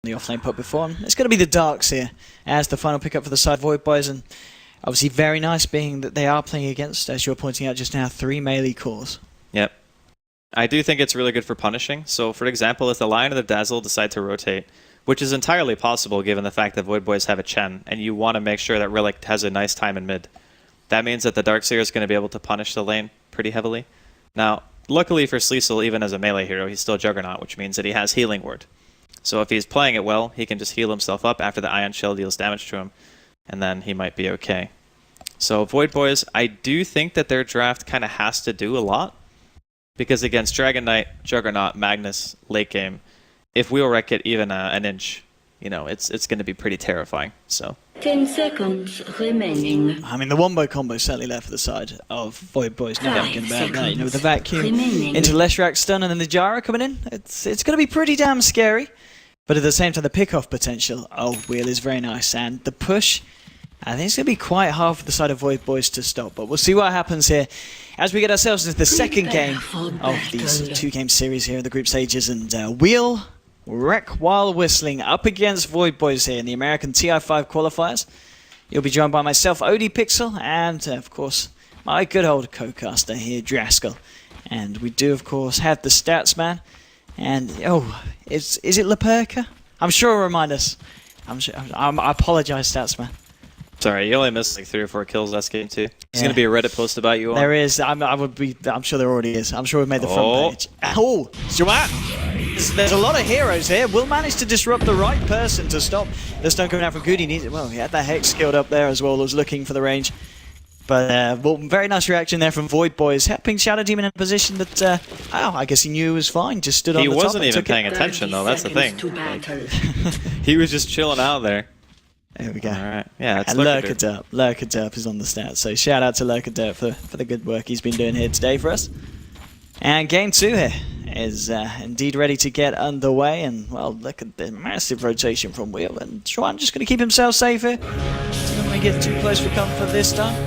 the offlane put before. And it's going to be the Darks here as the final pickup for the side Void Boys. And obviously very nice being that they are playing against, as you were pointing out just now, 3 melee cores. Yep. I do think it's really good for punishing. So for example, if the Lion or the Dazzle decide to rotate, which is entirely possible given the fact that Void Boys have a Chen, and you want to make sure that Relic has a nice time in mid, that means that the Darkseer is going to be able to punish the lane pretty heavily. Now, luckily for Sleesel, even as a melee hero, he's still Juggernaut, which means that he has Healing Word. So if he's playing it well, he can just heal himself up after the Ion Shell deals damage to him, and then he might be okay. So Void Boys, I do think that their draft kind of has to do a lot, because against Dragon Knight, Juggernaut, Magnus, late game, if we'll wreck it even an inch, you know, it's going to be pretty terrifying. So 10 seconds remaining. I mean, the wombo combo certainly there for the side of Void Boys. No thinking about that. You know, with the vacuum into Leshrac stun and then the Gyro coming in, it's going to be pretty damn scary. But at the same time, the pick-off potential of Wheel is very nice, and the push, I think it's going to be quite hard for the side of Void Boys to stop. But we'll see what happens here as we get ourselves into the second game of these 2-game series here in the group stages, and Wheel Wreck while whistling up against Void Boys here in the American TI5 qualifiers. You'll be joined by myself, Odie Pixel, and of course my good old co-caster here, Draskell. And we do of course have the stats man. And oh, is it Leperka? I'm sure it'll remind us. I apologize, stats man. Sorry, you only missed like 3 or 4 kills last game too. There's going to be a Reddit post about you on. There is. I'm sure there already is. I'm sure we've made the front page. Oh, there's a lot of heroes here. Will manage to disrupt the right person to stop the stun coming out from Goody. Well, he had that Hex skilled up there as well. Was looking for the range. But well, very nice reaction there from Void Boys, helping Shadow Demon in a position that, I guess he knew was fine. Just stood on the top. He wasn't even paying attention though. That's the thing. He was just chilling out there. There we go. Alright, yeah, it's Lurkerderp. Lurkerderp is on the stats, so shout out to Lurkerderp for the good work he's been doing here today for us. And game 2 here is indeed ready to get underway, and well, look at the massive rotation from Wheel, and Schwan just going to keep himself safe here. He's not going to get too close for comfort this time.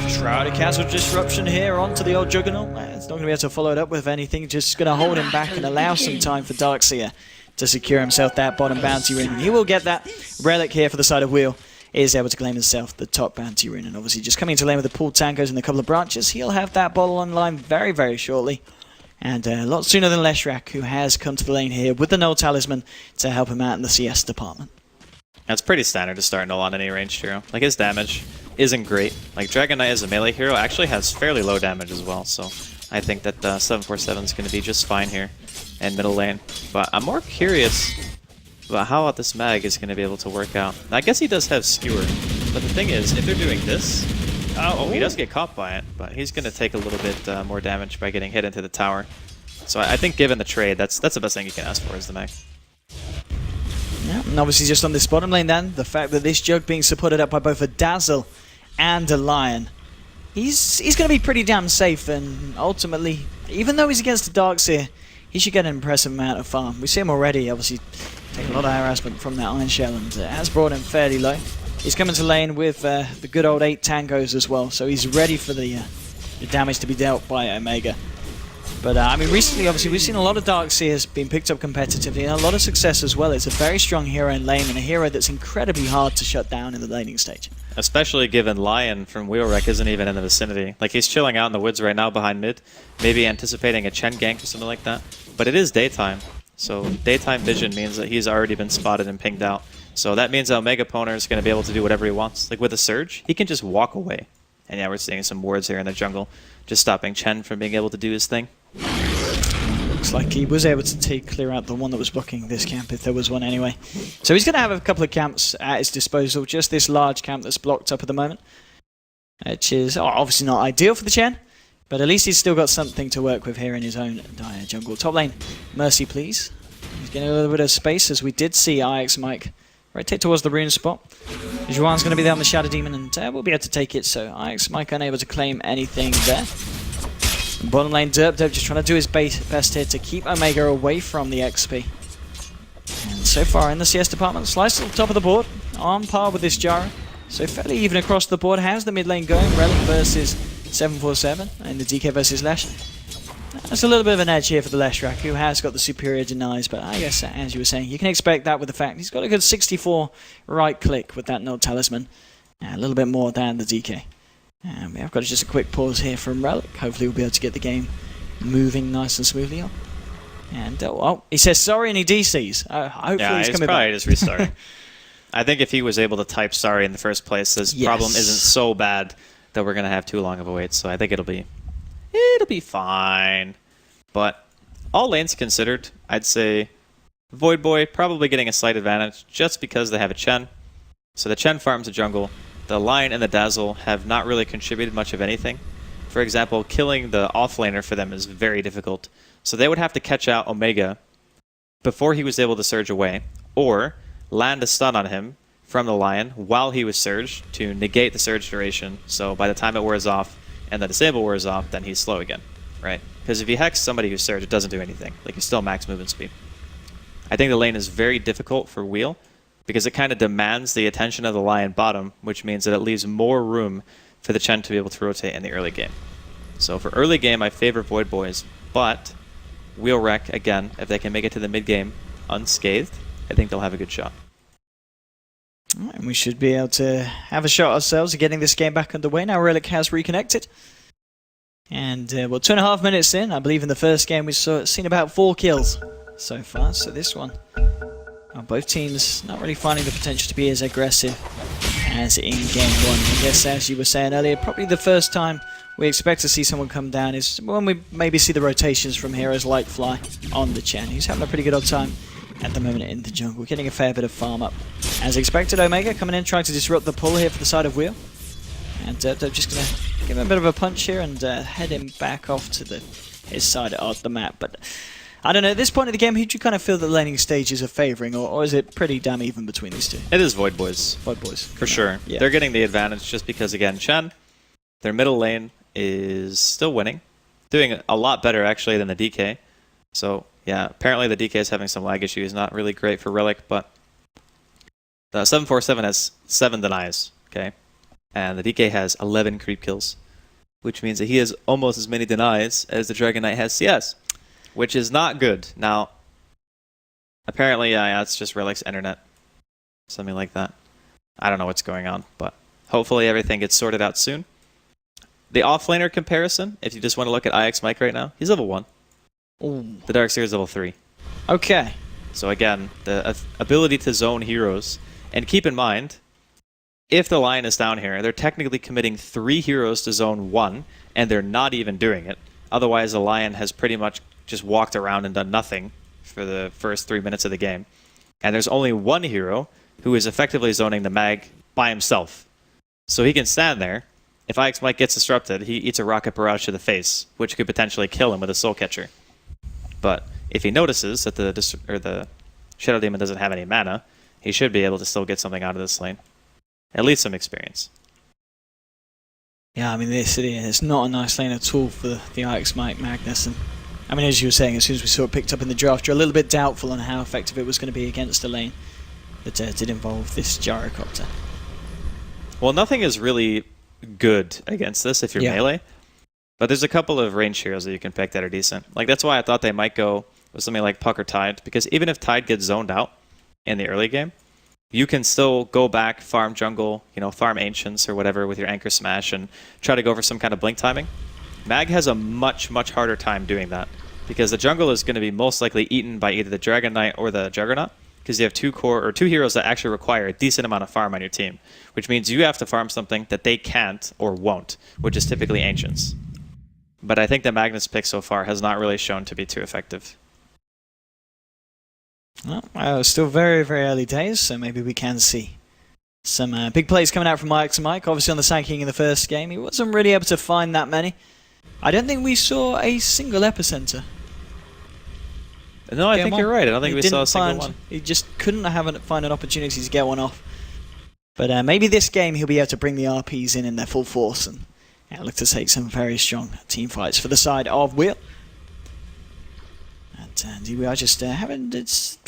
Shrouded Castle Disruption here onto the old Juggernaut. It's not going to be able to follow it up with anything, just going to hold him back and allow some time for Darkseer to secure himself that bottom bounty rune. He will get that. Relic here for the side of Wheel is able to claim himself the top bounty rune, and obviously just coming into lane with the pooled tankers and a couple of branches, he'll have that bottle online very, very shortly. And a lot sooner than Leshrac, who has come to the lane here with the Null Talisman to help him out in the CS department. That's pretty standard to start Null on any ranged hero. Like, his damage isn't great. Like, Dragon Knight as a melee hero actually has fairly low damage as well, so I think that 747 is going to be just fine here in middle lane. But I'm more curious about how this mag is going to be able to work out. I guess he does have Skewer, but the thing is, if they're doing this, he does get caught by it, but he's going to take a little bit more damage by getting hit into the tower. So I think given the trade, that's the best thing you can ask for is the mag. Yeah, and obviously just on this bottom lane then, the fact that this Jug being supported up by both a Dazzle and a Lion, he's going to be pretty damn safe, and ultimately, even though he's against the Darkseer, he should get an impressive amount of farm. We see him already, obviously, taking a lot of harassment from that Iron Shell, and has brought him fairly low. He's coming to lane with the good old 8 tangos as well, so he's ready for the damage to be dealt by Omega. But I mean, recently, obviously, we've seen a lot of Darkseers being picked up competitively, and a lot of success as well. It's a very strong hero in lane, and a hero that's incredibly hard to shut down in the laning stage. Especially given Lion from Whreck isn't even in the vicinity. Like, he's chilling out in the woods right now behind mid, maybe anticipating a Chen gank or something like that. But it is daytime, so daytime vision means that he's already been spotted and pinged out. So that means that Omega Poner is going to be able to do whatever he wants. Like with a Surge, he can just walk away. And yeah, we're seeing some wards here in the jungle, just stopping Chen from being able to do his thing. Looks like he was able to clear out the one that was blocking this camp, if there was one anyway. So he's going to have a couple of camps at his disposal, just this large camp that's blocked up at the moment. Which is obviously not ideal for the Chen, but at least he's still got something to work with here in his own dire jungle. Top lane, Mercy please. He's getting a little bit of space, as we did see IX Mike rotate towards the rune spot. Juan's going to be there on the Shadow Demon, and we'll be able to take it, so IX Mike unable to claim anything there. Bottom lane, Derp just trying to do his best here to keep Omega away from the XP. And so far in the CS department, Slice at the top of the board, on par with this Gyro. So fairly even across the board. How's the mid lane going? Relic versus 747 and the DK versus Lash. That's a little bit of an edge here for the Leshrac, who has got the superior denies, but I guess, as you were saying, you can expect that with the fact he's got a good 64 right-click with that Node Talisman. A little bit more than the DK. We have got just a quick pause here from Relic. Hopefully we'll be able to get the game moving nice and smoothly on. And, oh, he says sorry and he DCs. Hopefully he's coming probably back. just restarting. I think if he was able to type sorry in the first place, this problem isn't so bad that we're going to have too long of a wait. So I think it'll be fine. But all lanes considered, I'd say Void Boy probably getting a slight advantage just because they have a Chen. So the Chen farms the jungle. The Lion and the Dazzle have not really contributed much of anything. For example, killing the offlaner for them is very difficult. So they would have to catch out Omega before he was able to surge away, or land a stun on him from the Lion while he was surged to negate the surge duration. So by the time it wears off and the disable wears off, then he's slow again, right? Because if you hex somebody who's surged, it doesn't do anything. Like, he's still max movement speed. I think the lane is very difficult for Wheel because it kind of demands the attention of the Lion bottom, which means that it leaves more room for the Chen to be able to rotate in the early game. So for early game, I favor Void Boys, but Whreck, again, if they can make it to the mid game unscathed, I think they'll have a good shot. And we should be able to have a shot ourselves at getting this game back underway. Now Relic has reconnected. And, well, 2.5 minutes in, I believe in the first game we've seen about 4 kills so far. So this one, both teams not really finding the potential to be as aggressive as in game 1. I guess, as you were saying earlier, probably the first time we expect to see someone come down is when we maybe see the rotations from heroes like Fly on the Chen. He's having a pretty good old time at the moment in the jungle, getting a fair bit of farm up. As expected, Omega coming in, trying to disrupt the pull here for the side of Wheel. And they're just going to give him a bit of a punch here and head him back off to his side of the map. But I don't know, at this point of the game, who do you kind of feel the laning stages are favouring, or is it pretty damn even between these two? It is Void Boys. Void Boys. For sure. Yeah. They're getting the advantage just because, again, Chen, their middle lane is still winning. Doing a lot better, actually, than the DK. So, yeah, apparently the DK is having some lag issues. Not really great for Relic, but the 747 has 7 denies, okay? And the DK has 11 creep kills, which means that he has almost as many denies as the Dragon Knight has CS, which is not good. Now, apparently, yeah, it's just Relic's internet. Something like that. I don't know what's going on, but hopefully everything gets sorted out soon. The offlaner comparison, if you just want to look at IX Mike right now, he's level 1. Ooh. The Darkseer is level 3. Okay. So again, the ability to zone heroes. And keep in mind, if the Lion is down here, they're technically committing 3 heroes to zone 1, and they're not even doing it. Otherwise, the Lion has pretty much just walked around and done nothing for the first 3 minutes of the game. And there's only one hero who is effectively zoning the mag by himself. So he can stand there. If IX Mike gets disrupted, he eats a rocket barrage to the face, which could potentially kill him with a soul catcher. But if he notices that the Shadow Demon doesn't have any mana, he should be able to still get something out of this lane. At least some experience. Yeah, I mean, this is not a nice lane at all for the IX Mike Magnus. And I mean, as you were saying, as soon as we saw it picked up in the draft, you're a little bit doubtful on how effective it was going to be against a lane that did involve this gyrocopter. Well, nothing is really good against this if you're melee. But there's a couple of range heroes that you can pick that are decent. Like, that's why I thought they might go with something like Puck or Tide, because even if Tide gets zoned out in the early game, you can still go back, farm jungle, farm Ancients or whatever with your Anchor Smash and try to go for some kind of blink timing. Mag has a much, much harder time doing that because the jungle is going to be most likely eaten by either the Dragon Knight or the Juggernaut because you have two heroes that actually require a decent amount of farm on your team, which means you have to farm something that they can't or won't, which is typically Ancients. But I think the Magnus pick so far has not really shown to be too effective. Well, still very, very early days, so maybe we can see some big plays coming out from IX Mike. Obviously on the Sand King in the first game, he wasn't really able to find that many. I don't think we saw a single epicenter. No, I think you're right. I don't think we saw a single one. He just couldn't find an opportunity to get one off. But maybe this game he'll be able to bring the RPs in their full force and look to take some very strong team fights for the side of Wheel. And we are just having just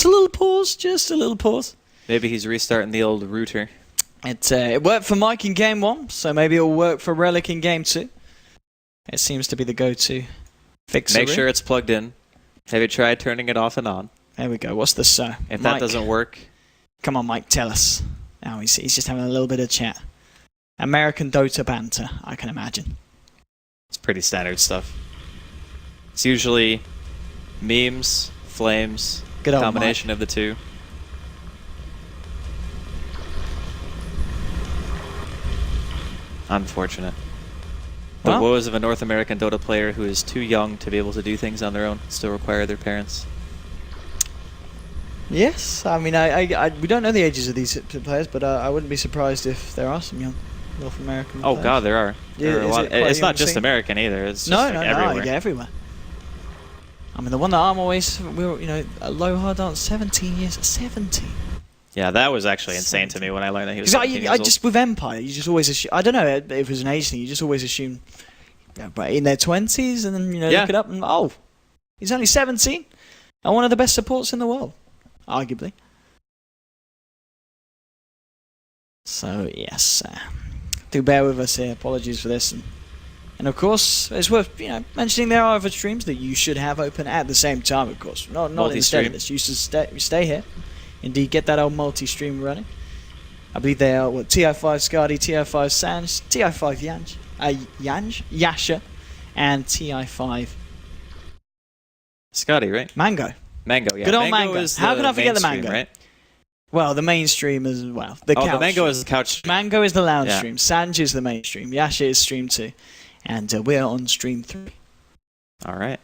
a little pause, Maybe he's restarting the old router. It worked for Mike in game 1, so maybe it'll work for Relic in game 2. It seems to be the go-to Fix Make sure it's plugged in. Have you tried turning it off and on? There we go. What's the so? If Mike, that doesn't work, come on, Mike, tell us. Now he's just having a little bit of chat. American Dota banter, I can imagine. it's pretty standard stuff. It's usually memes, flames, Good old combination of the two. Unfortunate. The Well- woes of a North American Dota player who is too young to be able to do things on their own, still require their parents. Yes, I mean, we don't know the ages of these players, but I wouldn't be surprised if there are some young North American Oh players. god, there are. Yeah, There are a is lot. it quite a It's not young just scene? American either. It's just No, like no, everywhere. no, everywhere. I mean, the one that I'm always, Aloha dance, 17 years, 17. Yeah, that was actually insane to me when I learned that he was Because 17 I years old. just, with Empire, you just always assume, I don't know if it was an age thing, you just always assume, but in their 20s, and then, Yeah. look it up, and he's only 17, and one of the best supports in the world, arguably. So, yes, do bear with us here, apologies for this, and of course, it's worth mentioning there are other streams that you should have open at the same time, of course, not instead of Multi-stream. this, you should stay here, indeed get that old multi-stream running. I believe they are TI5 Skadi, TI5 Sanj, TI5 Yasha, and TI5 Scotty, right? Mango. Mango, yeah. Good old Mango. Is How can I forget the mainstream, Mango? Right? Well, the mainstream as well. The Oh, couch the Mango stream. is the couch. Mango is the lounge Yeah. stream. Sanj is the mainstream. Yasha is stream 2. And we're on stream 3. All right.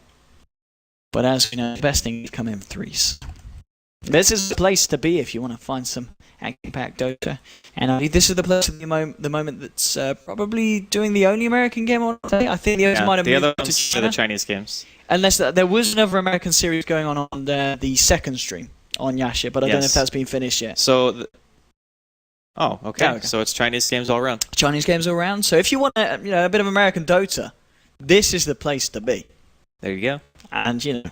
But as we know, the best thing to come in threes. This is the place to be if you want to find some action-packed Dota. And I think this is the place at the moment that's probably doing the only American game on today. I think the others might have the moved other to ones are China. the Chinese games. Unless there was another American series going on the second stream on Yasha, but I don't know if Yes. that's been finished yet. So, okay. Okay. So it's Chinese games all around. Chinese games all around. So if you want a bit of American Dota, this is the place to be. There you go. And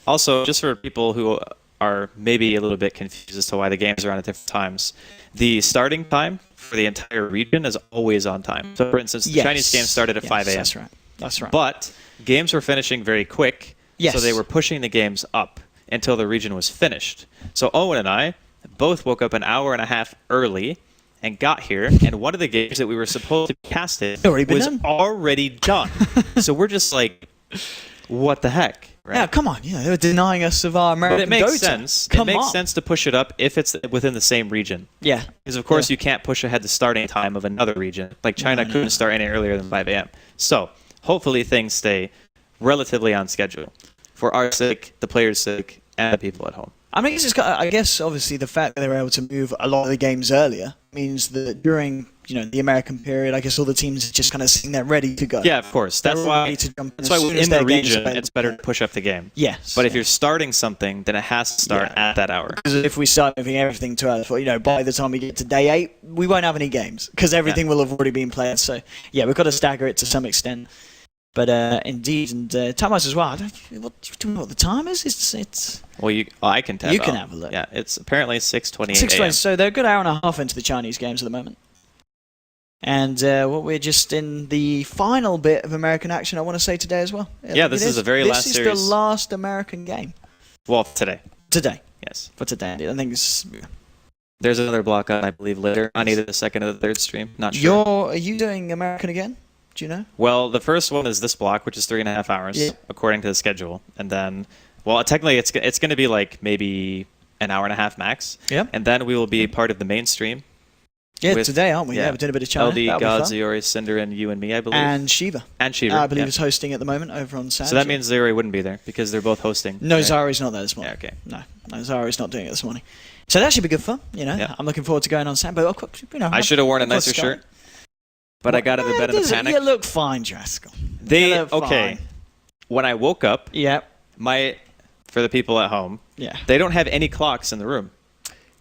Also, just for people who are maybe a little bit confused as to why the games are on at different times, the starting time for the entire region is always on time. So, for instance, the yes. Chinese game started at Yes, 5 a.m. That's right. That's right. But games were finishing very quick, Yes. so they were pushing the games up until the region was finished. So Owen and I both woke up an hour and a half early and got here, and one of the games that we were supposed to be casted Already been was done. already done. So we're just like, what the heck? Right? Yeah, come on. They were denying us of our But American it makes Dota. sense. Come it makes on. sense to push it up if it's within the same region. Yeah. Because, of course, you can't push ahead the starting time of another region. Like China No. couldn't start any earlier than 5 a.m. So, hopefully things stay relatively on schedule for our sake, the players' sake, and the people at home. I mean, I guess obviously the fact that they were able to move a lot of the games earlier means that during the American period, I guess all the teams are just kind of sitting there ready to go. Yeah, of course. They're That's all why, ready to jump that's as why soon as in their the game's region, available. it's better to push up the game. Yes. But if you're starting something, then it has to start Yeah. at that hour. Because if we start moving everything to us, by the time we get to day 8, we won't have any games because everything will have already been played. So, yeah, we've got to stagger it to some extent. But indeed, and time-wise as well. Do you know what the time is? It's Well, I can tell. You can have a look. Yeah, it's apparently 6:28 6:20. a.m. So they're a good hour and a half into the Chinese games at the moment. And we're just in the final bit of American action, I want to say today as well. Yeah, this is the very last This series. is the last American game. Well, today. Today. Yes. For today. I think it's... There's another block on, I believe, later on either the second or the third stream. Not sure. Are you doing American again? Do you know? Well, the first one is this block, which is 3.5 hours, Yeah. according to the schedule. And then, well, technically it's going to be like maybe an hour and a half max. Yeah. And then we will be part of the mainstream. Yeah, with- today, aren't we? yeah. We're doing a bit of China. LD, That'll be God, fun. Ziori, Cinder, and you and me, I believe. And Shiva. And Shiva. I believe yeah. is hosting at the moment over on Saturday. So that means Ziori wouldn't be there because they're both hosting. No, right? Zari's not there this morning. Yeah, okay. No, Zari's not doing it this morning. So that should be good fun, Yeah. I'm looking forward to going on Saturday. But, of course, I should have worn a of course, nicer Scott. shirt, but I got out of bed in a panic. You look fine, Draskell. They You look okay. fine. When I woke up, Yeah. for the people at home, Yeah. they don't have any clocks in the room.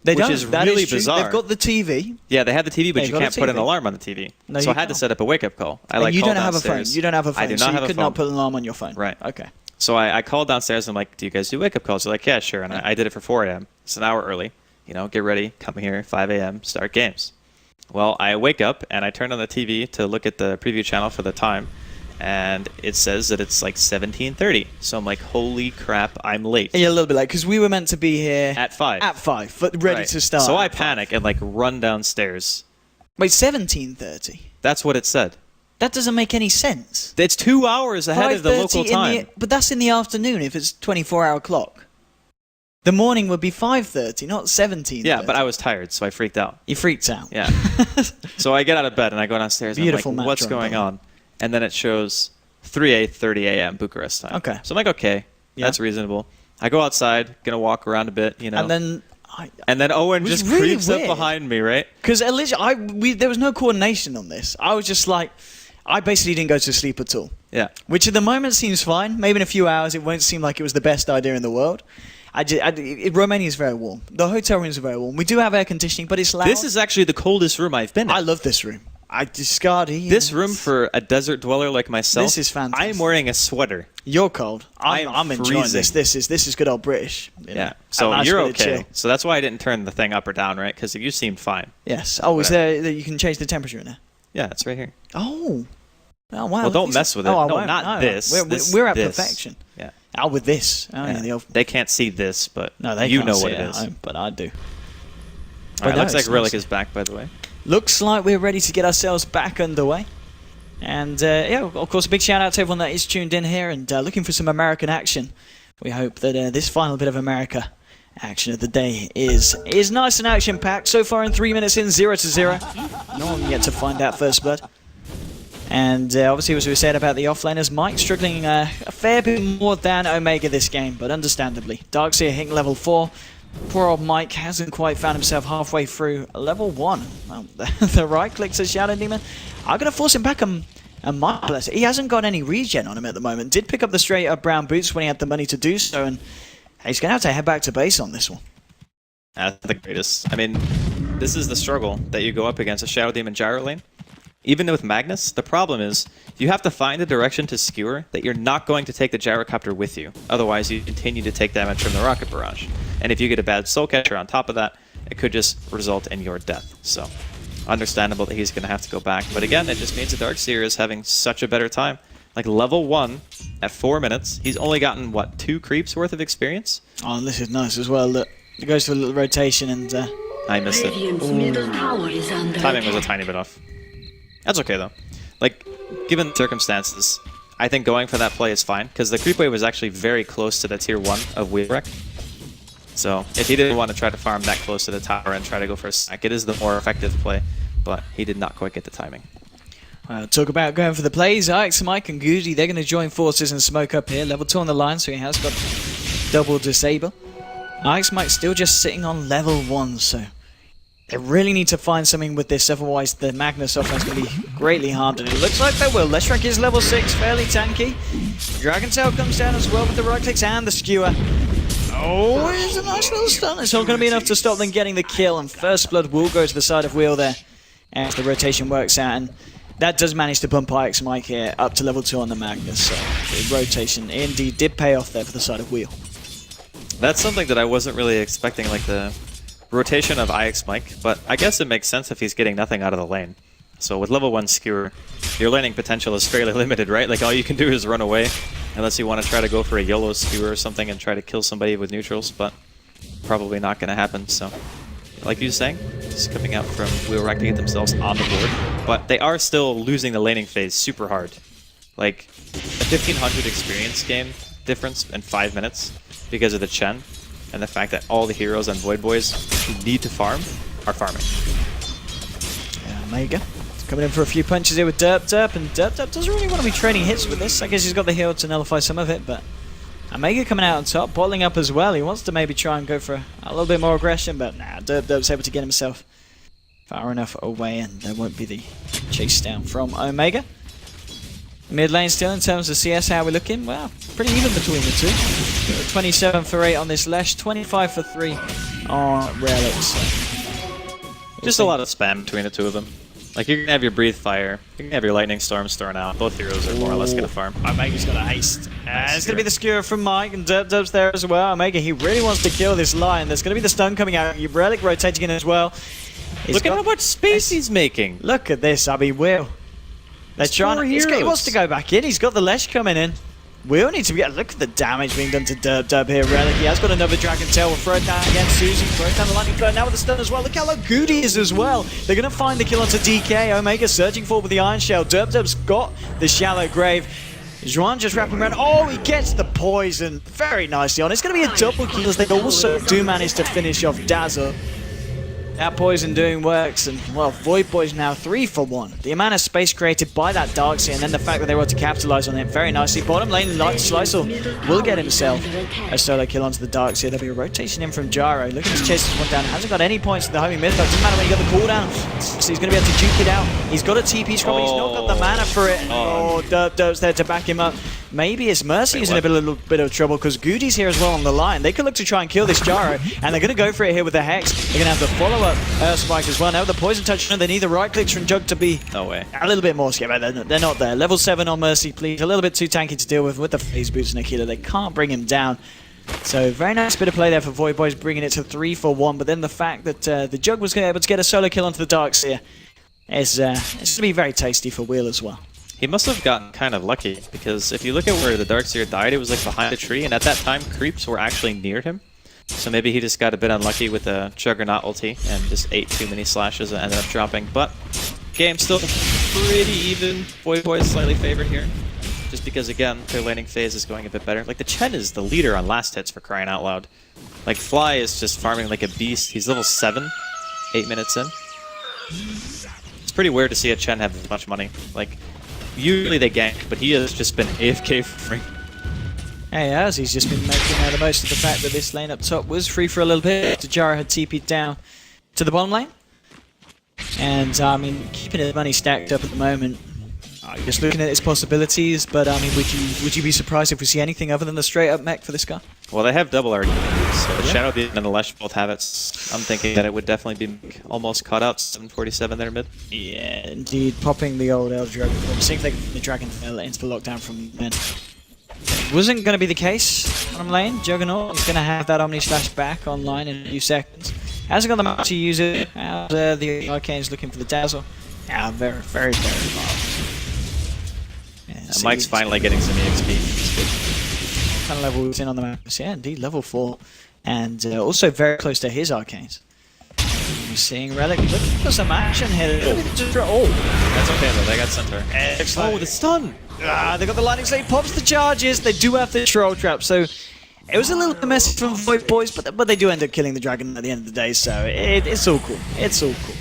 They which don't. is That really true. bizarre. They've got the TV. Yeah, they have the TV, but They've you got a can't put an TV. alarm on the TV. No, so you I had to can't. set up a wake-up call. And you called don't have a phone. downstairs. You don't have a phone. I do so not you have a could phone. not put an alarm on your phone. Right. Okay. So I called downstairs. And I'm like, "Do you guys do wake-up calls?" They're like, "Yeah, sure." And I did it for 4 a.m. It's an hour early. Get ready, come here, 5 a.m., start games. Well, I wake up and I turn on the TV to look at the preview channel for the time, and it says that it's like 17:30. So I'm like, holy crap, I'm late. Yeah, a little bit late, because we were meant to be here At 5. At 5, but ready Right. to start. So I at 5. panic and like run downstairs. Wait, 17:30? That's what it said. That doesn't make any sense. It's 2 hours ahead of the 5:30 local in time. but that's in the afternoon if it's 24-hour clock. The morning would be 5:30, not 17:30. Yeah, but I was tired, so I freaked out. You freaked out. Yeah. So I get out of bed and I go downstairs Beautiful and I'm match like, what's run, going by the way. on? And then it shows 3:30 a.m. Bucharest time. Okay. So I'm like, okay, Yeah. that's reasonable. I go outside, gonna walk around a bit, you know. And then... Owen was just really creeps up weird. behind me, right? Because there was no coordination on this. I was just like... I basically didn't go to sleep at all. Yeah. Which at the moment seems fine. Maybe in a few hours it won't seem like it was the best idea in the world. Romania is very warm. The hotel rooms are very warm. We do have air conditioning, but it's loud. This is actually the coldest room I've been in. I love this room. Discardy. This room for a desert dweller like myself. This is fantastic. I'm wearing a sweater. You're cold. I'm I'm enjoying this. freezing. This is good old British. you know. Yeah. So A nice you're bit of okay. chill. So that's why I didn't turn the thing up or down, right? Because you seemed fine. Yes. Oh, is there that you can change the temperature in there? Yeah, it's right here. Oh. Oh wow. Well, don't mess with it. Oh, I No, won't. not this. We're at This. perfection. Yeah. Oh, with this. Oh, yeah. Yeah. They can't see this, but No, they you can't know see what it it at is. home, but I do. All right, no, looks like it's Relic nice. is back, by the way. Looks like we're ready to get ourselves back underway. And yeah, of course, a big shout out to everyone that is tuned in here and looking for some American action. We hope that this final bit of America action of the day is nice and action packed. So far in 3 minutes in, 0-0. No one yet to find that first blood. And obviously, as we said about the offlaners, Mike struggling a fair bit more than Omega this game, but understandably. Darkseer hitting level 4. Poor old Mike hasn't quite found himself halfway through level 1. Well, the right click to Shadow Demon. I'm going to force him back a mile. He hasn't got any regen on him at the moment. Did pick up the straight up brown boots when he had the money to do so, and he's going to have to head back to base on this one. That's the greatest. I mean, this is the struggle that you go up against a Shadow Demon gyro lane. Even with Magnus, the problem is you have to find a direction to skewer that you're not going to take the gyrocopter with you. Otherwise, you continue to take damage from the rocket barrage. And if you get a bad soul catcher on top of that, it could just result in your death. So, understandable that he's going to have to go back. But again, it just means the Darkseer is having such a better time. Like level 1 at 4 minutes, he's only gotten, what, 2 creeps worth of experience? Oh, and this is nice as well. Look, it goes for a little rotation and... I missed it. Radiant's middle tower is under Timing was a attack. tiny bit off. That's okay though. Like, given the circumstances, I think going for that play is fine, because the creep wave was actually very close to the tier 1 of Whreck. So, if he didn't want to try to farm that close to the tower and try to go for a sack, it is the more effective play, but he did not quite get the timing. talk about going for the plays. Ix, Mike and Goody, they're going to join forces and smoke up here. Level 2 on the line, so he has got double disable. Ix, Mike still just sitting on level 1, so they really need to find something with this, otherwise the Magnus offense is going to be greatly harmed, and it looks like they will. Leshrac is level 6, fairly tanky. Dragon Tail comes down as well with the right clicks and the skewer. Oh, it's a nice little stun. It's not going to be enough to stop them getting the kill, and first blood will go to the side of Wheel there as the rotation works out, and that does manage to bump Ix Mike here up to level 2 on the Magnus, so the rotation indeed did pay off there for the side of Wheel. That's something that I wasn't really expecting, like the rotation of IX Mike, but I guess it makes sense if he's getting nothing out of the lane. So with level 1 skewer, your laning potential is fairly limited, right? Like all you can do is run away, unless you want to try to go for a YOLO skewer or something and try to kill somebody with neutrals, but probably not going to happen. So, like you were saying, just coming out from Whreck to get themselves on the board, but they are still losing the laning phase super hard. Like a 1500 experience game difference in 5 minutes because of the Chen and the fact that all the heroes and Void Boys who need to farm are farming. Yeah, Omega coming in for a few punches here with Derp, and Derp doesn't really want to be trading hits with this. I guess he's got the heal to nullify some of it, but Omega coming out on top, bottling up as well. He wants to maybe try and go for a little bit more aggression, but nah, Derp's able to get himself far enough away, and there won't be the chase down from Omega. Mid lane still in terms of CS, how are we looking? Well, pretty even between the two. 27 for 8 on this Lesh, 25 for 3 on Relics. Just a lot of spam between the two of them. Like, you're going to have your Breathe Fire, you're going to have your Lightning Storms thrown out. Both heroes are more or less going to farm. Omega's got a haste. It's going to be the skewer from Mike, and Derp's there as well. Omega, he really wants to kill this line. There's going to be the stun coming out. Relic rotating in as well. Look at how much space he's making! Look at this, Will. They're trying. He wants to go back in. He's got the Lesh coming in. We all need to get a look at the damage being done to Dub here. Relic, he has got another Dragon Tail. We'll throw it down again. Susie throws down the lightning flow now with the stun as well. Look how low Goody is as well. They're going to find the kill onto DK. Omega surging forward with the Iron Shell. Dub's got the shallow grave. Juan just wrapping around. Oh, he gets the poison very nicely on. It's going to be a double kill as they also do manage to finish off Dazzle. That poison doing works, and well, Void Boy's now 3 for 1. The amount of space created by that Darkseer, and then the fact that they were to capitalize on it very nicely. Bottom lane, Slicer will get himself a solo kill onto the Darkseer. There'll be a rotation in from Gyro. Look at his chase this one down. Hasn't got any points to the homing myth, but doesn't matter when you got the cooldown. So he's going to be able to juke it out. He's got a TP scroll, but he's not got the mana for it. Oh, Dub's there to back him up. Maybe it's Mercy who's in a little bit of trouble because Goody's here as well on the line. They could look to try and kill this Gyro, and they're going to go for it here with the Hex. They're going to have the follow-up Earth Spike as well. Now with the Poison Touch, they need the right clicks from Jug to be a little bit more scared, but they're not there. Level 7 on Mercy, please. A little bit too tanky to deal with the phase boots and Akila. They can't bring him down. So very nice bit of play there for Void Boys, bringing it to 3 for 1. But then the fact that the Jug was able to get a solo kill onto the Darkseer is it's going to be very tasty for Wheel as well. He must have gotten kind of lucky, because if you look at where the Darkseer died, it was like behind a tree, and at that time, creeps were actually near him. So maybe he just got a bit unlucky with the Juggernaut ulti and just ate too many slashes and ended up dropping. But game still pretty even. Void Boys slightly favored here, just because, again, their laning phase is going a bit better. Like, the Chen is the leader on last hits, for crying out loud. Like, Fly is just farming like a beast. He's level 7, 8 minutes in. It's pretty weird to see a Chen have this much money. Like, usually they gank, but he has just been AFK for free. Yeah, he has. He's just been making the most of the fact that this lane up top was free for a little bit. Tajara had TP'd down to the bottom lane. And, I mean, keeping his money stacked up at the moment. Just looking at his possibilities, but, I mean, would you be surprised if we see anything other than the straight-up mech for this guy? Well, they have double RD, so the Shadow Demon and the Lesh both have it. I'm thinking that it would definitely be almost caught out. 747 there mid. Yeah, indeed. Popping the old Elder Dragon form. Seeing if they can the Dragon Tail into the lockdown from men. Wasn't going to be the case on lane. Juggernaut is going to have that Omni Slash back online in a few seconds. Hasn't got the mana to use it. The Arcane's looking for the Dazzle. Yeah, very, very, very far. Yeah, Mike's finally getting some EXP. Kind of level in on the map. Yeah, indeed, level 4. And also very close to his Arcanes. We're seeing Relic looking for some action here. Oh, that's okay though, they got Centaur. Excellent. Oh, the stun! They got the lightning slate, pops the charges. They do have the troll trap, so it was a little bit messy from Void Boys, but they do end up killing the dragon at the end of the day, so it's all cool. It's all cool.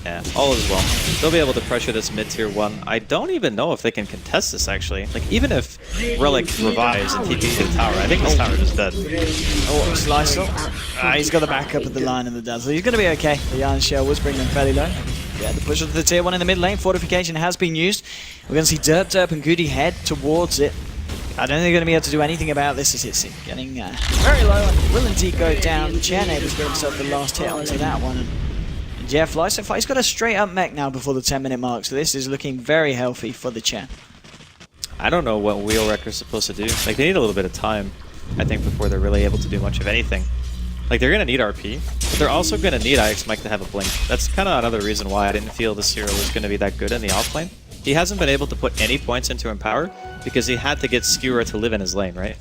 Yeah, all is well. They'll be able to pressure this mid-tier 1. I don't even know if they can contest this, actually. Like, even if Relic revives and TPs to the tower, I think this tower is dead. Oh, Slicer. He's got the backup of the line and the Dazzle. He's going to be okay. The Iron Shell was bringing them fairly low. Yeah, the push of the tier 1 in the mid lane. Fortification has been used. We're going to see Derp and Goody head towards it. I don't think they're going to be able to do anything about this as it's getting very low. And Will and D go down. Chen able to get himself the last hit onto that one. And yeah, Fly so far, he's got a straight up mech now before the 10-minute mark, so this is looking very healthy for the Chen. I don't know what Whreck is supposed to do. Like, they need a little bit of time, I think, before they're really able to do much of anything. Like, they're going to need RP, but they're also going to need IX Mike to have a blink. That's kind of another reason why I didn't feel this hero was going to be that good in the offlane. He hasn't been able to put any points into Empower because he had to get Skewer to live in his lane, right?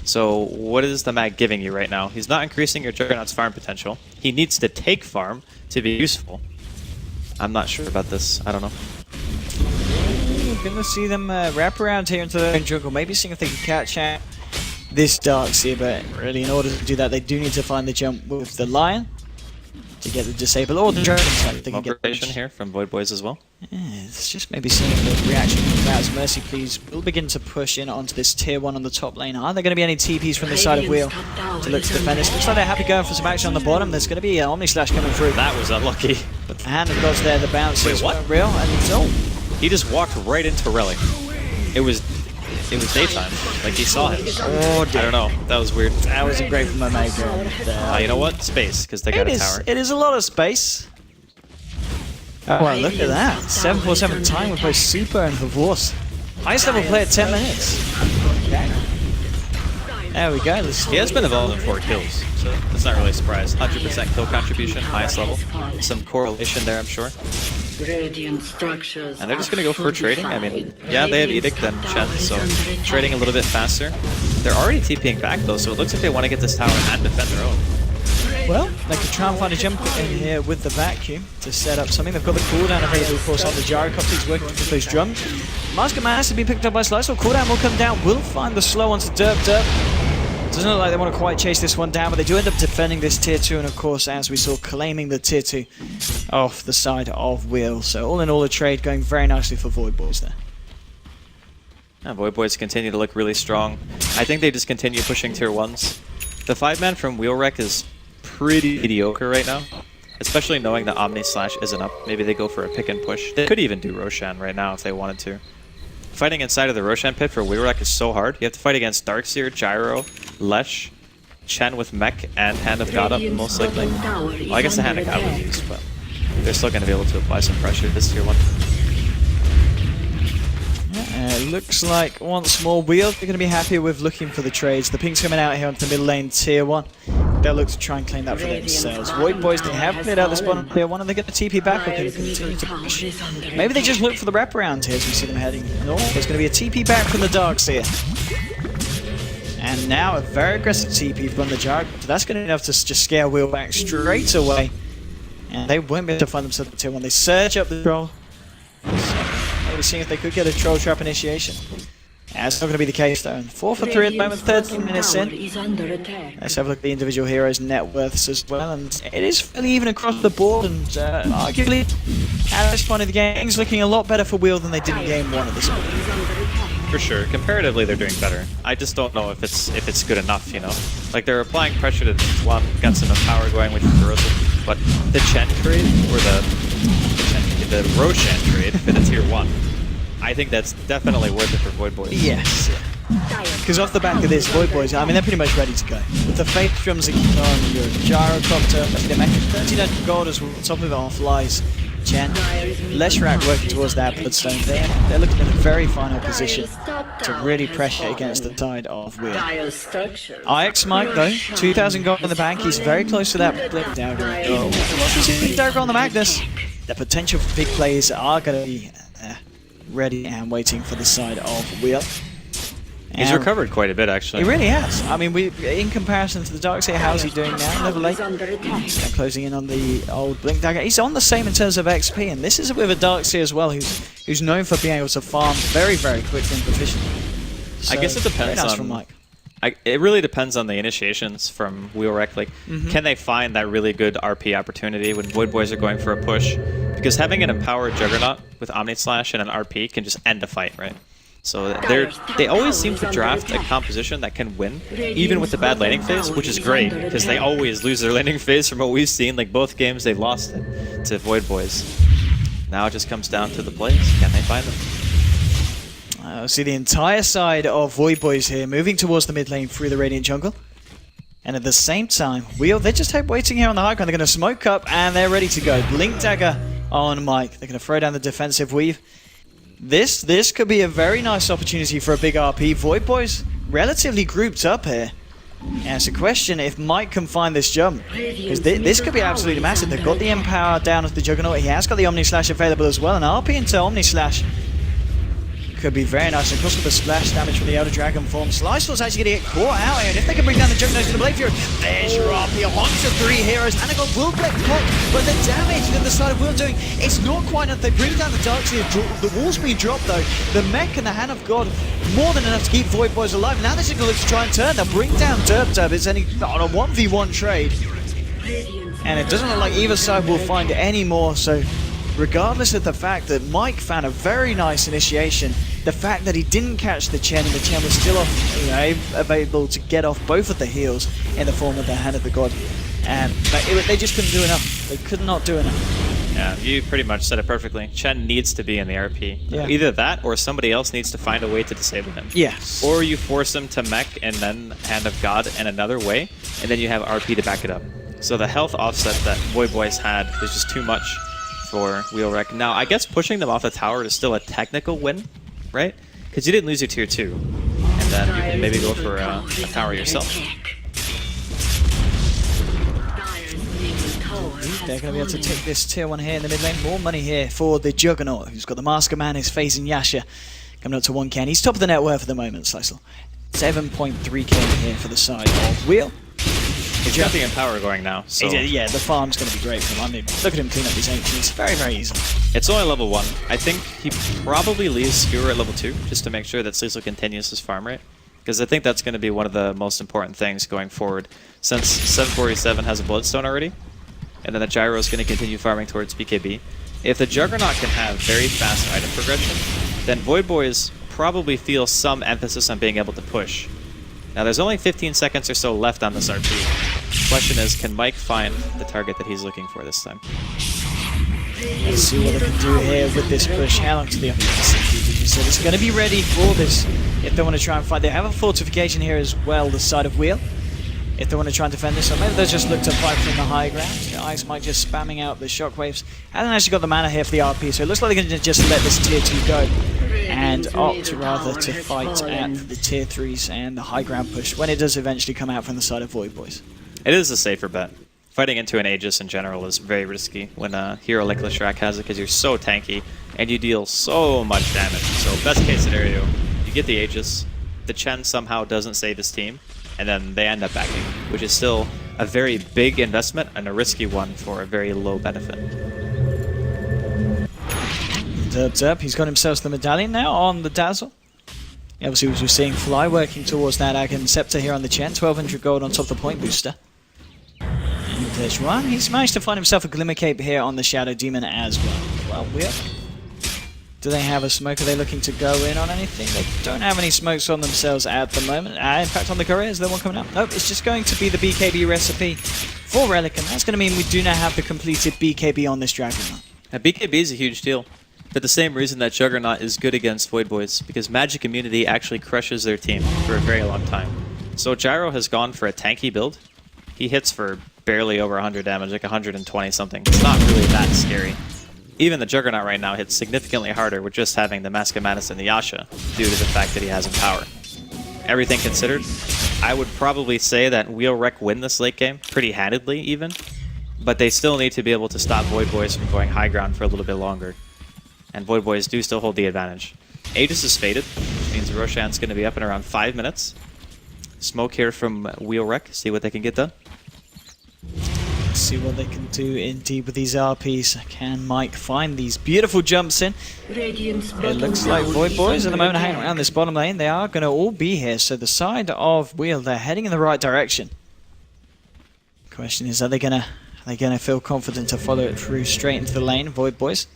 So what is the mag giving you right now? He's not increasing your Juggernaut's farm potential. He needs to take farm to be useful. I'm not sure about this. I don't know. We're going to see them wrap around here into their own jungle. Maybe seeing if they can catch out this Darkseer, but really in order to do that they do need to find the jump with the Lion to get the disable or the Dragon Tail. They can get operation here from Void Boys as well. Yeah, it's just maybe seeing the reaction from Raz. Mercy, please, will begin to push in onto this tier 1 on the top lane. Are there going to be any TPs from the side of Wheel to look to defend this? Looks like they're happy going for some action on the bottom. There's going to be an Omni Slash coming through. That was unlucky. But the hand of God's there, the bounce is real, and he just walked right into Relic. It was daytime. Like, he saw him. Oh, dear. I don't know. That was weird. That wasn't great from Omega. You know what? Space, because they got a tower. It is a lot of space. Oh, wow, look at that. 747 time with both Super and Divorce. Highest level play at 10 minutes. Okay. There we go. He has been involved in 4 kills, so that's not really a surprise. 100% kill contribution, highest level. Some correlation there, I'm sure. Radiant structures. And they're just going to go for trading. I mean, yeah, they have Edict and Chen, so trading a little bit faster. They're already TPing back, though, so it looks like they want to get this tower and defend their own. Well, they could try and find a jump in here with the vacuum to set up something. They've got the cooldown available, of course, on the gyrocopter. He's working with those drums. Muskeman has to be picked up by Slice, so cooldown will come down. Will find the slow onto Derp. Doesn't look like they want to quite chase this one down, but they do end up defending this tier 2, and of course, as we saw, claiming the tier 2 off the side of Wheel. So all in all, a trade going very nicely for Void Boys there. Yeah, Void Boys continue to look really strong. I think they just continue pushing tier 1s. The 5-man from Whreck is pretty mediocre right now, especially knowing that Omni Slash isn't up. Maybe they go for a pick and push. They could even do Roshan right now if they wanted to. Fighting inside of the Roshan pit for Whreck is so hard. You have to fight against Darkseer, Gyro, Lesh, Chen with Mech, and Hand of God up, most likely. Well, I guess the Hand of God was used, but they're still going to be able to apply some pressure this tier 1. It looks like once more Wheel they're going to be happy with looking for the trades. The ping's coming out here onto the middle lane tier 1. They'll look to try and claim that for themselves. Void Boys, they have cleared out the spot on tier 1 and they're going to TP back up and continue to push. Maybe they just look for the wraparound here as we see them heading. No, there's going to be a TP back from the Darkseer. And now a very aggressive TP from the Jarg. So that's going to be enough to just scare Wheel back straight away. And they won't be able to find themselves at tier 1. They surge up the troll. Maybe seeing if they could get a troll trap initiation. That's not going to be the case though. 4 for 3 at the moment, 13 minutes in. Let's have a look at the individual heroes' net worths as well, and it is fairly even across the board, and arguably, at this point of the game, things looking a lot better for Wheel than they did in game 1 at this point. For sure, comparatively they're doing better. I just don't know if it's good enough, you know? Like, they're applying pressure to one, got some power going, which is corrosive, but the Chen trade, or the Roshan trade for the tier 1, I think that's definitely worth it for Void Boys. Yes. Because off the back of this, Void Boys, I mean, they're pretty much ready to go. With the Faith Drums on your Gyrocopter, they make 39 gold as well. On top of it all flies Chen. Whreck working towards that Bloodstone there. They're looking in a very final position to really pressure against the side of Wheel. IX Mike though, 2,000 gold in the bank. He's very close to that Blink Dagger. Blink Dagger on the Magnus. The potential for big plays are going to be ready and waiting for the side of Wheel. He's recovered quite a bit, actually. He really has. I mean, in comparison to the Darkseer, how's he doing now? Level 8. And closing in on the old Blink Dagger. He's on the same in terms of XP, and this is with a Darkseer as well, who's known for being able to farm very, very quickly and proficiently. So, I guess it depends nice on... from Mike. It really depends on the initiations from Whreck. Like, can they find that really good RP opportunity when Void Boys are going for a push? Because having an empowered Juggernaut with Omni Slash and an RP can just end a fight, right? So they always seem to draft a composition that can win, even with the bad laning phase, which is great, because they always lose their laning phase from what we've seen. Like, both games they've lost it to Void Boys. Now it just comes down to the plays. Can they find them? See the entire side of Void Boys here moving towards the mid lane through the Radiant Jungle. And at the same time, Wheel, they're just waiting here on the high ground. They're going to smoke up and they're ready to go. Blink Dagger on Mike. They're going to throw down the defensive weave. This could be a very nice opportunity for a big RP. Void Boys relatively grouped up here. And it's a question if Mike can find this jump. Because this could be absolutely massive. They've got the Empower down as the Juggernaut. He has got the Omni Slash available as well. And RP into Omni Slash could be very nice. And of course with the splash damage from the Elder Dragon form, Slicewell's actually going to get caught out here. And if they can bring down the Juggernaut to the Blade Fury, there's your RP onto 3 heroes. And Anagon will get caught, but the damage that the side of Wheel doing, it's not quite enough. They bring down the Darkseer, the wall's being dropped though. The Mech and the Hand of God, more than enough to keep Void Boys alive. Now they're going to look to try and turn. They'll bring down Derp. It's only on a 1v1 trade. And it doesn't look like either side will find any more, so regardless of the fact that Mike found a very nice initiation, the fact that he didn't catch the Chen and the Chen was still off, available to get off both of the heals in the form of the Hand of the God. But they just couldn't do enough. They could not do enough. Yeah, you pretty much said it perfectly. Chen needs to be in the RP. Yeah. Either that or somebody else needs to find a way to disable him. Yes. Or you force him to mech and then Hand of God in another way, and then you have RP to back it up. So the health offset that Void Boys had was just too much for Whreck. Now, I guess pushing them off the tower is still a technical win, right? Because you didn't lose your tier 2. and then you can maybe go for a tower yourself. They're going to be able to take this tier 1 here in the mid lane. More money here for the Juggernaut, who's got the Masker Man, who's facing Yasha. Coming up to 1k, and he's top of the net worth at the moment, Slicel. 7.3k here for the side of Wheel. He's got the Empower going now, so... Yeah, the farm's going to be great for him. I mean, look at him clean up these ancients very, very easily. It's only level 1. I think he probably leaves Skewer at level 2, just to make sure that Slicel continues his farm rate. Because I think that's going to be one of the most important things going forward, since 747 has a Bloodstone already, and then the Gyro is going to continue farming towards BKB. If the Juggernaut can have very fast item progression, then Void Boys probably feel some emphasis on being able to push. Now there's only 15 seconds or so left on this RP. The question is, can Mike find the target that he's looking for this time? Let's see what they can do here with this push. How long to the offensive? So it's going to be ready for this if they want to try and fight. They have a fortification here as well, the side of Wheel. If they want to try and defend this, or maybe they'll just look to fight from the high ground. The Ice Mike just spamming out the shockwaves. Hasn't actually got the mana here for the RP, so it looks like they're going to just let this tier 2 go and opt rather to fight at the tier 3s and the high ground push when it does eventually come out from the side of Void Boys. It is a safer bet. Fighting into an Aegis in general is very risky when a hero like Leshrac has it, because you're so tanky and you deal so much damage. So best case scenario, you get the Aegis, the Chen somehow doesn't save his team, and then they end up backing, which is still a very big investment and a risky one for a very low benefit. Up. He's got himself the medallion now on the Dazzle. Obviously, we're seeing Fly working towards that Agon Scepter here on the Chen. 1200 gold on top of the point booster. And there's one. He's managed to find himself a Glimmer Cape here on the Shadow Demon as well. Do they have a smoke? Are they looking to go in on anything? They don't have any smokes on themselves at the moment. In fact, on the career, is there one coming up? Nope, it's just going to be the BKB recipe for Relic, and that's going to mean we do now have the completed BKB on this Dragonite. BKB is a huge deal. For the same reason that Juggernaut is good against Void Boys, because magic immunity actually crushes their team for a very long time. So Gyro has gone for a tanky build. He hits for barely over 100 damage, like 120 something. It's not really that scary. Even the Juggernaut right now hits significantly harder with just having the Mask of Madness and the Yasha, due to the fact that he has Empower. Everything considered, I would probably say that Whreck win this late game, pretty handedly even, but they still need to be able to stop Void Boys from going high ground for a little bit longer. And Void Boys do still hold the advantage. Aegis is faded, which means Roshan's going to be up in around 5 minutes. Smoke here from Whreck, see what they can get done. Let's see what they can do indeed with these RPs. Can Mike find these beautiful jumps in? It looks like Void Boys at the moment hanging around this bottom lane. They are going to all be here, so the side of Wheel, they're heading in the right direction. Question is, are they going to feel confident to follow it through straight into the lane, Void Boys?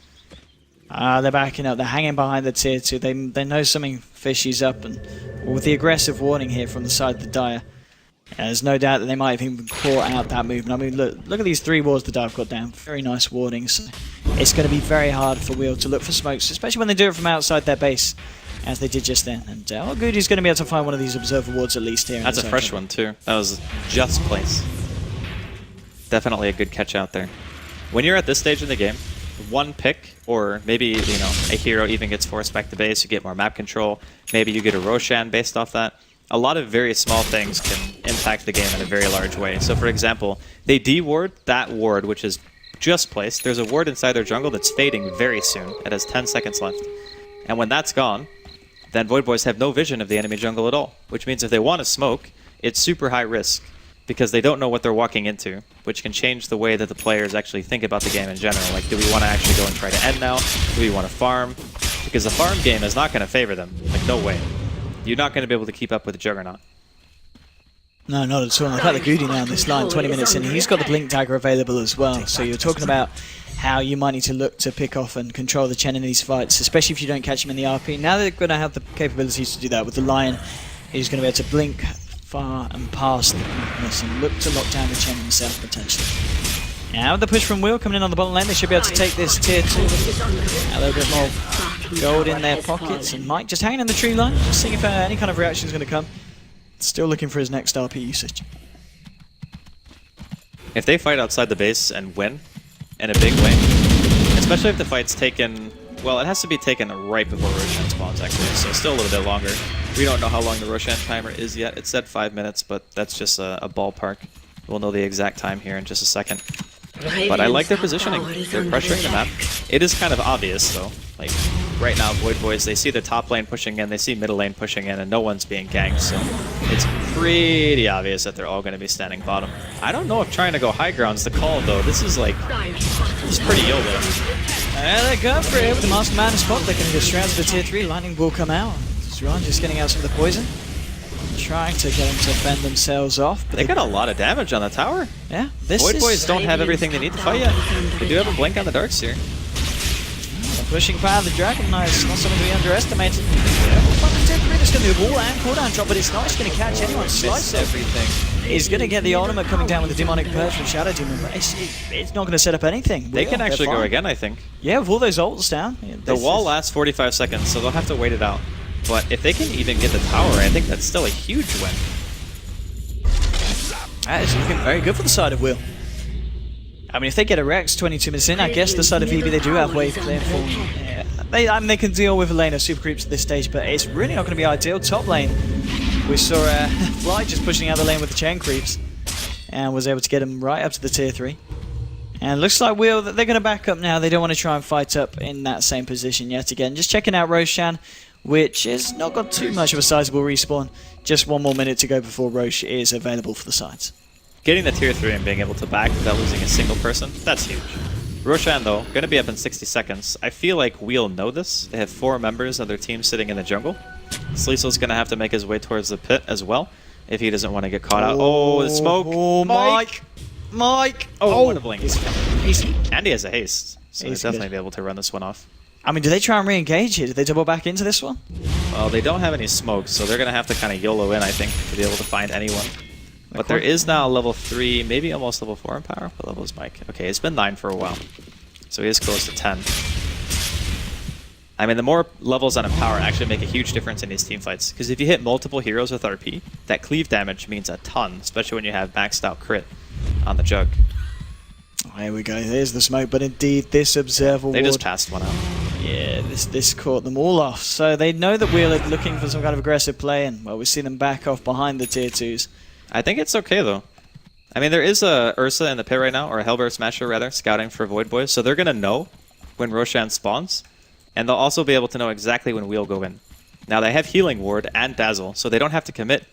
They're backing up. They're hanging behind the tier 2. They know something fishy's up, and with the aggressive warning here from the side of the Dire, there's no doubt that they might have even caught out that movement. I mean, look at these 3 walls the Dive got down. Very nice warnings. It's going to be very hard for Wheel to look for smokes, especially when they do it from outside their base, as they did just then. And Goody's going to be able to find one of these Observer wards at least here. That's a fresh one too. That was just place. Definitely a good catch out there. When you're at this stage in the game, one pick, or maybe a hero even gets forced back to base, you get more map control, maybe you get a Roshan based off that. A lot of very small things can impact the game in a very large way. So for example, they de-ward that ward, which is just placed. There's a ward inside their jungle that's fading very soon. It has 10 seconds left. And when that's gone, then Void Boys have no vision of the enemy jungle at all, which means if they want to smoke, it's super high risk, because they don't know what they're walking into, which can change the way that the players actually think about the game in general. Like, do we want to actually go and try to end now? Do we want to farm? Because the farm game is not going to favor them. Like, no way. You're not going to be able to keep up with the Juggernaut. No, not at all. In fact, the Goody now on this line, 20 minutes in, he's got the Blink Dagger available as well. So you're talking about how you might need to look to pick off and control the Chen in these fights, especially if you don't catch him in the RP. Now they're going to have the capabilities to do that with the Lion. He's going to be able to blink far and past the weakness and look to lock down the Chen himself potentially. Now with the push from Wheel coming in on the bottom lane, they should be able to take this tier 2. A little bit more gold in their pockets, and Mike just hanging in the tree line, just seeing if any kind of reaction is going to come. Still looking for his next RP usage. If they fight outside the base and win in a big way, especially if the fight's taken Well, it has to be taken right before Roshan spawns, actually, so still a little bit longer. We don't know how long the Roshan timer is yet. It said 5 minutes, but that's just a ballpark. We'll know the exact time here in just a second. But I like their positioning. They're pressuring the map. It is kind of obvious, though. Like, right now, Void Boys, they see the top lane pushing in, they see middle lane pushing in, and no one's being ganked, so it's pretty obvious that they're all going to be standing bottom. I don't know if trying to go high ground's the call, though. This is like, this is pretty YOLO. And they're going for it with the Master Man spot. They're going to go straight to the tier 3. Lightning will come out. Zron just getting out some of the poison. Trying to get them to fend themselves off. But They got a lot of damage on the tower. yeah, this Void is... Boys don't have everything they need to fight yet. They do have a blink on the darks here. The pushing power of the Dragon Knight is not something to be underestimated. Yeah, well, the tier 3 is going to do a wall and cooldown drop, but it's not just going to catch anyone. Slice everything. He's going to get the ultimate coming down with the Demonic Purge from Shadow Demon, but it's not going to set up anything. They can actually go again, I think. Yeah, with all those ults down. Yeah, The wall lasts 45 seconds, so they'll have to wait it out. But if they can even get the tower, I think that's still a huge win. That is looking very good for the side of Will. I mean, if they get a Rex 22 minutes in, I guess the side of VB, they do have wave clear for them. Yeah. I mean, they can deal with a lane of super creeps at this stage, but it's really not going to be ideal. Top lane, we saw Fly just pushing out the lane with the chain creeps and was able to get him right up to the tier 3. And it looks like Will, they're going to back up now. They don't want to try and fight up in that same position yet again. Just checking out Roshan, which has not got too much of a sizable respawn. Just 1 more minute to go before Roche is available for the sides. Getting the tier 3 and being able to back without losing a single person, that's huge. Roshan, though, going to be up in 60 seconds. I feel like we'll know this. They have 4 members of their team sitting in the jungle. Sleesel's going to have to make his way towards the pit as well if he doesn't want to get caught out. Oh, the smoke! Oh, Mike! Oh, what a blink. And he has a haste, so he'll definitely be able to run this one off. I mean, do they try and re-engage here? Do they double back into this one? Well, they don't have any smoke, so they're going to have to kind of YOLO in, I think, to be able to find anyone. But there is now a level 3, maybe almost level 4 in power. What level is Mike? Okay, it's been 9 for a while, so he is close to 10. I mean, the more levels on Empower actually make a huge difference in these team fights, because if you hit multiple heroes with RP, that cleave damage means a ton, especially when you have maxed out crit on the Jug. There we go, there's the smoke, but indeed this Observer They ward, just passed one out. yeah, this caught them all off. So they know that we're looking for some kind of aggressive play, and well, we see them back off behind the tier 2s. I think it's okay, though. I mean, there is a Ursa in the pit right now, or a Hellbear Smasher, rather, scouting for Void Boys, so they're going to know when Roshan spawns, and they'll also be able to know exactly when we'll go in. Now, they have Healing Ward and Dazzle, so they don't have to commit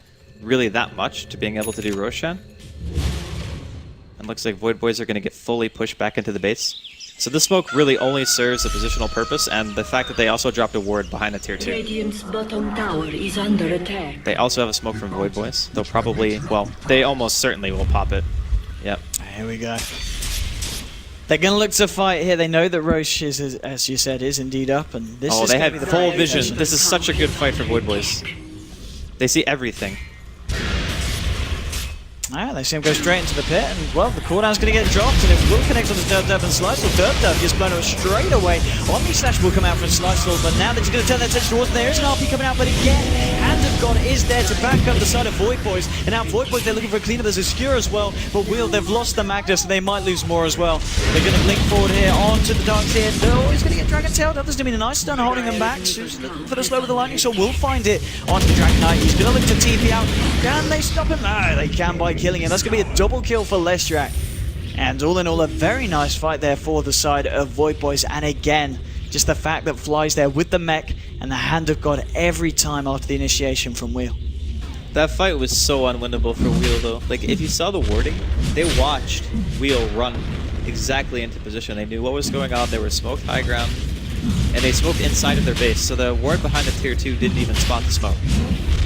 really that much to being able to do Roshan. And looks like Void Boys are going to get fully pushed back into the base. So this smoke really only serves a positional purpose, and the fact that they also dropped a ward behind the tier 2. Radiant's bottom tower is under attack. They also have a smoke from Void Boys. They'll probably, well, they almost certainly will pop it. Yep. Here we go. They're going to look to fight here. They know that Roche is, as you said, is indeed up, and this is they gonna had be the full fight. vision. This is such a good fight for Void Boys. They see everything. They see him go straight into the pit, and well, the cooldown's going to get dropped, and it will connect on the Dub and Slice, or Dub gets blown up straight away. Omni Slash will come out from Slice, but now that he's going to turn that attention towards, there is an RP coming out, but again, Hand of God is there to back up the side of Void Boys, and now Void Boys, they're looking for a cleanup as Obscure as well, but they've lost the Magnus, so they might lose more as well. They're going to blink forward here onto the Dark Tier. Oh, he's going to get Dragon Tail. There's going to be a nice stun holding them back. Susan looking for the slow with the lightning, so we'll find it onto the Dragon Knight. He's going to look to TP out. Can they stop him? No, they can by killing him. That's going to be a double kill for Lestrak. And all in all, a very nice fight there for the side of Void Boys. And again, just the fact that Fly's there with the mech and the Hand of God every time after the initiation from Wheel. That fight was so unwinnable for Wheel, though. Like, if you saw the warding, they watched Wheel run exactly into position. They knew what was going on. They were smoked high ground, and they smoked inside of their base. So the ward behind the tier 2 didn't even spot the smoke.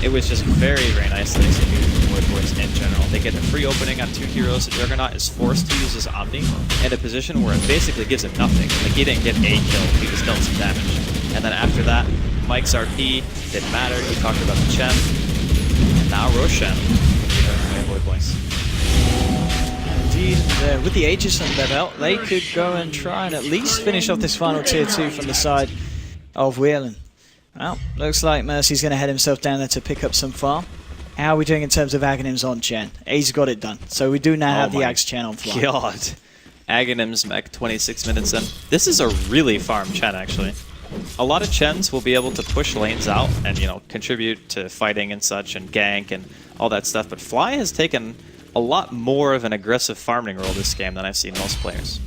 It was just very, very nicely executed from Void Boys in general. They get a free opening on 2 heroes. The Juggernaut is forced to use his Omni in a position where it basically gives him nothing. Like, he didn't get a kill, he was dealt some damage. And then after that, Mike's RP didn't matter. He talked about the Chen. And now Roshan Void Boys. Indeed, with the Aegis under their belt, they could go and try and at least finish off this final tier 2 from the side of Whelan. Well, looks like Mercy's going to head himself down there to pick up some farm. How are we doing in terms of Aghanims on Chen? He's got it done. So we do now have the Axe Chen on fly. God. Aghanims mech 26 minutes in. This is a really farm Chen, actually. a lot of Chens will be able to push lanes out and, you know, contribute to fighting and such and gank and all that stuff, but Fly has taken a lot more of an aggressive farming role this game than I've seen most players.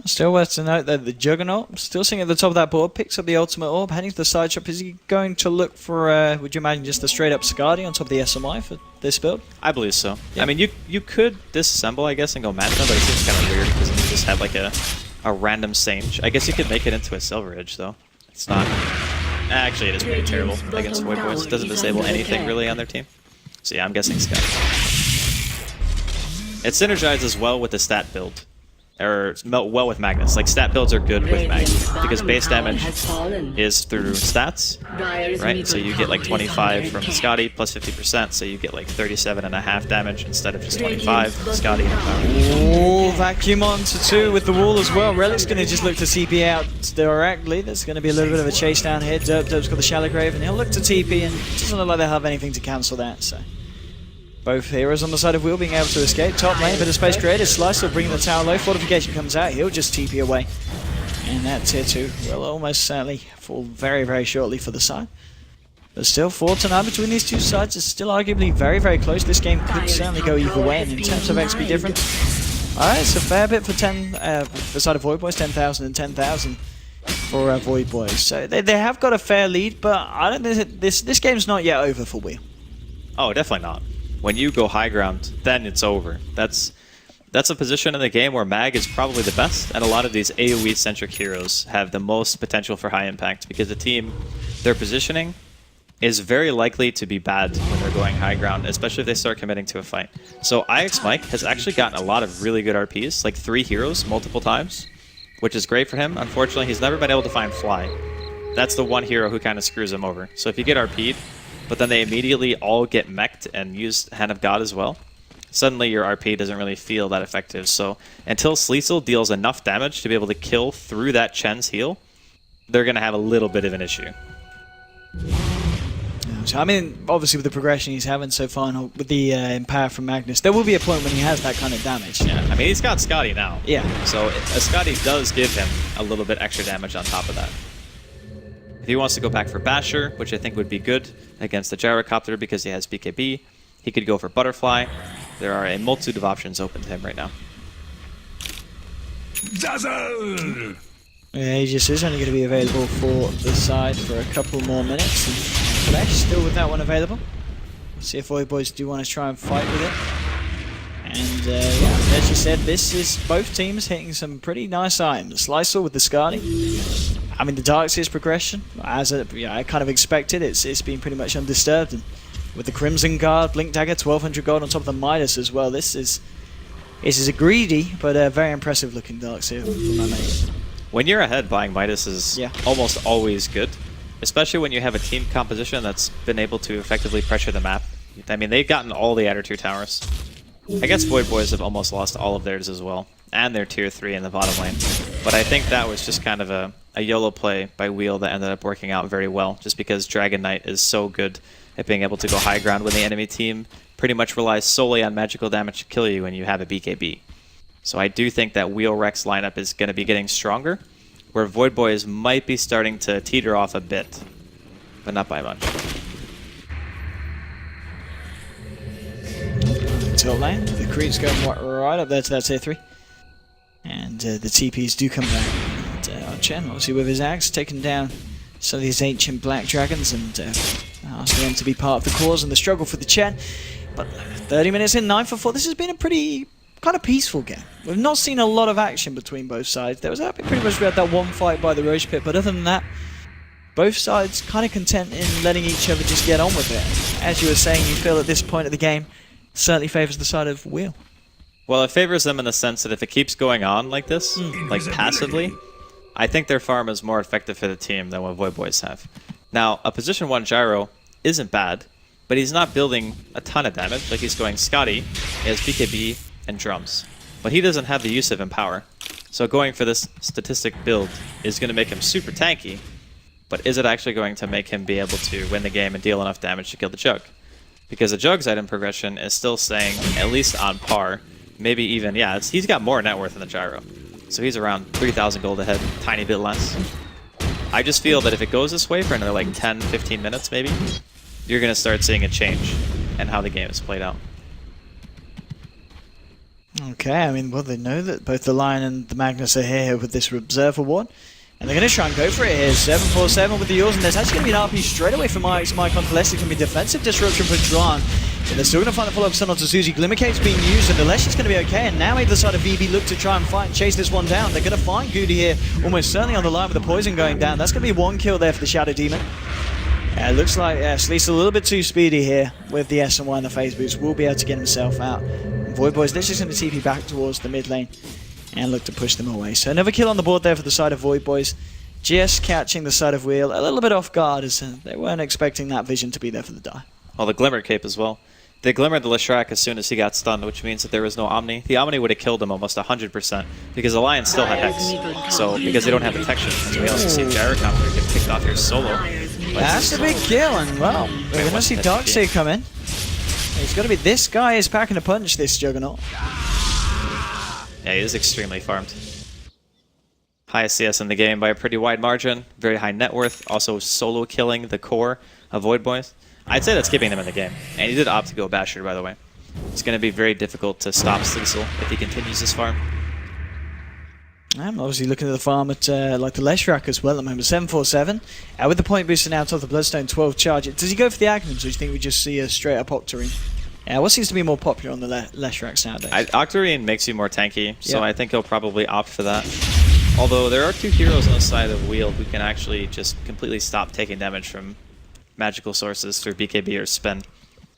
Still worth to note that the Juggernaut, still sitting at the top of that board, picks up the ultimate orb, heading to the side shop. Is he going to look for, would you imagine, just a straight up Skadi on top of the SMI for this build? I believe so. Yeah. I mean, you could disassemble, I guess, and go Magna, but it seems kind of weird because you just have like a random Sage. I guess you could make it into a Silver Edge, though. It's not... Actually, it is pretty terrible against Void Boys. It doesn't disable anything really on their team. So yeah, I'm guessing Skadi. It synergizes well with the stat build. Or well with Magnus. Like, stat builds are good with Magnus because base damage is through stats, right? So you get like 25 from Skadi plus 50%, so you get like 37.5 damage instead of just 25. Skadi. Oh, vacuum onto 2 with the wall as well. Relic's going to just look to TP out directly. There's going to be a little bit of a chase down here. Derp's got the Shallow Grave, and he'll look to TP, and it doesn't look like they'll have anything to cancel that, so... Both heroes on the side of Wheel being able to escape. Top lane, bit of space created. Slice will bring the tower low. Fortification comes out. He'll just TP away. And that tier 2 will almost certainly fall very, very shortly for the side. But still, 4-9 between these two sides is still arguably very, very close. This game could certainly go either way. And in terms of XP difference, alright, it's a fair bit for the side of Void Boys. 10,000 and 10,000 for Void Boys. So they have got a fair lead, but I don't think this game's not yet over for Wheel. Oh, definitely not. When you go high ground, then it's over. That's a position in the game where Mag is probably the best, and a lot of these AoE-centric heroes have the most potential for high impact because the team, their positioning is very likely to be bad when they're going high ground, especially if they start committing to a fight. So IX Mike has actually gotten a lot of really good RPs, like 3 heroes multiple times, which is great for him. Unfortunately, he's never been able to find Fly. That's the one hero who kind of screws him over. So if you get RP'd, but then they immediately all get mech'd and use Hand of God as well, suddenly your RP doesn't really feel that effective. So until Sleezel deals enough damage to be able to kill through that Chen's heal, they're going to have a little bit of an issue. So, I mean, obviously with the progression he's having so far, and with the Empower from Magnus, there will be a point when he has that kind of damage. Yeah, I mean, he's got Skadi now. Yeah. So a Skadi does give him a little bit extra damage on top of that. If he wants to go back for Basher, which I think would be good against the Gyrocopter because he has BKB, he could go for Butterfly. There are a multitude of options open to him right now. Dazzle! Yeah, Aegis is only going to be available for the side for a couple more minutes. And Flesh still with that one available. Let's see if Void Boys do want to try and fight with it. And yeah, as you said, this is both teams hitting some pretty nice items. Slicer with the Skadi. I mean, the Darkseer's progression, as I kind of expected, it's been pretty much undisturbed. And with the Crimson Guard, Blink Dagger, 1200 gold on top of the Midas as well. This is a greedy but a very impressive looking Darkseer for my mate. When you're ahead, buying Midas is almost always good, especially when you have a team composition that's been able to effectively pressure the map. I mean, they've gotten all the outer 2 towers. I guess Void Boys have almost lost all of theirs as well, and their tier 3 in the bottom lane. But I think that was just kind of a YOLO play by Wheel that ended up working out very well, just because Dragon Knight is so good at being able to go high ground when the enemy team pretty much relies solely on magical damage to kill you when you have a BKB. So I do think that Wheel Wreck's lineup is going to be getting stronger, where Void Boys might be starting to teeter off a bit, but not by much. Top lane, the creeps going right up there to that tier 3. And the TPs do come back. And Chen, obviously with his axe, taking down some of these ancient black dragons and asking them to be part of the cause and the struggle for the Chen. But 30 minutes in, 9 for 4. This has been a pretty kind of peaceful game. We've not seen a lot of action between both sides. There was pretty much we had that one fight by the Roche Pit, but other than that, both sides kind of content in letting each other just get on with it. As you were saying, you feel at this point of the game certainly favours the side of Wheel. Well, it favors them in the sense that if it keeps going on like this, like passively, I think their farm is more effective for the team than what Void Boys have. Now, a position 1 Gyro isn't bad, but he's not building a ton of damage. Like, he's going Skadi, he has BKB and drums, but he doesn't have the use of Empower. So going for this statistic build is going to make him super tanky, but is it actually going to make him be able to win the game and deal enough damage to kill the Jug? Because the Jug's item progression is still staying at least on par, maybe even, he's got more net worth than the Gyro. So he's around 3,000 gold ahead, tiny bit less. I just feel that if it goes this way for another like 10, 15 minutes maybe, you're going to start seeing a change in how the game is played out. Okay, I mean, well, they know that both the Lion and the Magnus are here with this Reserve Award. And they're going to try and go for it here. 747 with the yours, and there's actually going to be an RP straight away from Mike onto Lesh. It's going to be defensive disruption for Dran. But they're still going to find the follow-up stun onto Suzy. Glimmercape's being used, and the Lesh is going to be okay. And now either side of VB look to try and fight and chase this one down. They're going to find Goody here, almost certainly on the line with the poison going down. That's going to be one kill there for the Shadow Demon. It looks like Sleeth's a little bit too speedy here with the S&Y and the phase boost. Will be able to get himself out. And Void Boys, they're just going to TP back towards the mid lane and look to push them away. So another kill on the board there for the side of Void Boys. Just catching the side of Wheel a little bit off guard as they weren't expecting that vision to be there for the die. Well, the Glimmer Cape as well. They glimmered the Whreck as soon as he got stunned, which means that there was no Omni. The Omni would have killed him almost 100% because the Lion still had Hex. So, because they don't have protection. As we also see Gyrocopter get kicked off here solo. That's a big kill, and well, we're going to see Darkseer come in. It's got to be, this guy is packing a punch, this Juggernaut. Yeah, he is extremely farmed. Highest CS in the game by a pretty wide margin, very high net worth, also solo killing the core of Void Boys. I'd say that's keeping them in the game. And he did opt to go Basher, by the way. It's going to be very difficult to stop Sleesel if he continues this farm. I'm obviously looking at the farm at like the Whreck as well at the moment. 747. With the point booster now top the Bloodstone 12 charge. Does he go for the Agnums, or do you think we just see a straight up Octarine? What seems to be more popular on the Wrecks nowadays? Octarine makes you more tanky, so I think he'll probably opt for that. Although there are two heroes on the side of Wheel who can actually just completely stop taking damage from magical sources through BKB or Spin.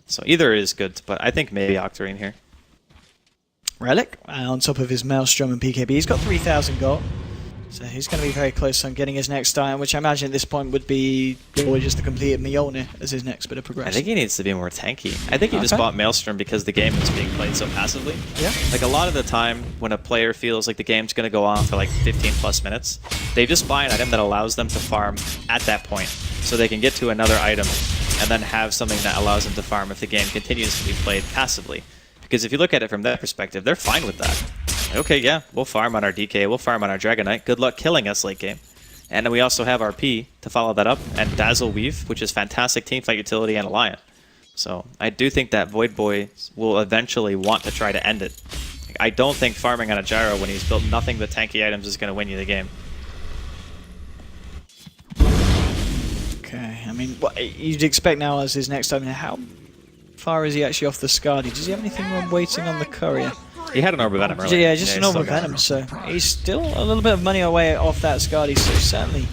So either is good, but I think maybe Octarine here. Relic on top of his Maelstrom and BKB. He's got 3,000 gold. So he's going to be very close on getting his next item, which I imagine at this point would be just the completed Mjolnir as his next bit of progression. I think he needs to be more tanky. I think he just bought Maelstrom because the game is being played so passively. Yeah. Like a lot of the time when a player feels like the game's going to go on for like 15 plus minutes, they just buy an item that allows them to farm at that point so they can get to another item and then have something that allows them to farm if the game continues to be played passively. Because if you look at it from that perspective, they're fine with that. Okay, yeah, we'll farm on our DK, we'll farm on our Dragonite. Good luck killing us late game. And then we also have RP to follow that up, and Dazzle Weave, which is fantastic teamfight utility and Alliant. So I do think that Void Boy will eventually want to try to end it. I don't think farming on a Gyro when he's built nothing but tanky items is going to win you the game. Okay, I mean, what you'd expect now as his next item. How far is he actually off the Skadi? Does he have anything on waiting on the Courier? He had an Orb of Venom earlier. Yeah, just an Orb of Venom, so he's still a little bit of money away off that Skadi, so certainly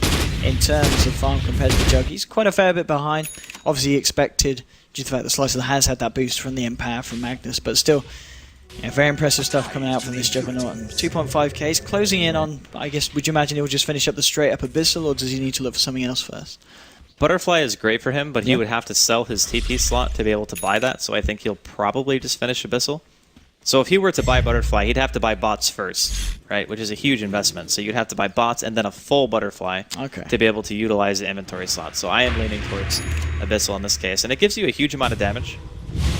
in terms of farm compared to the Jug, he's quite a fair bit behind. Obviously expected, due to the fact that Slicer has had that boost from the Empower from Magnus, but still, very impressive stuff coming out from this Juggernaut. 2.5k, he's closing in on, I guess, would you imagine he'll just finish up the straight up Abyssal, or does he need to look for something else first? Butterfly is great for him, but he would have to sell his TP slot to be able to buy that, so I think he'll probably just finish Abyssal. So if he were to buy Butterfly, he'd have to buy bots first, right? Which is a huge investment. So you'd have to buy bots and then a full Butterfly to be able to utilize the inventory slot. So I am leaning towards Abyssal in this case. And it gives you a huge amount of damage.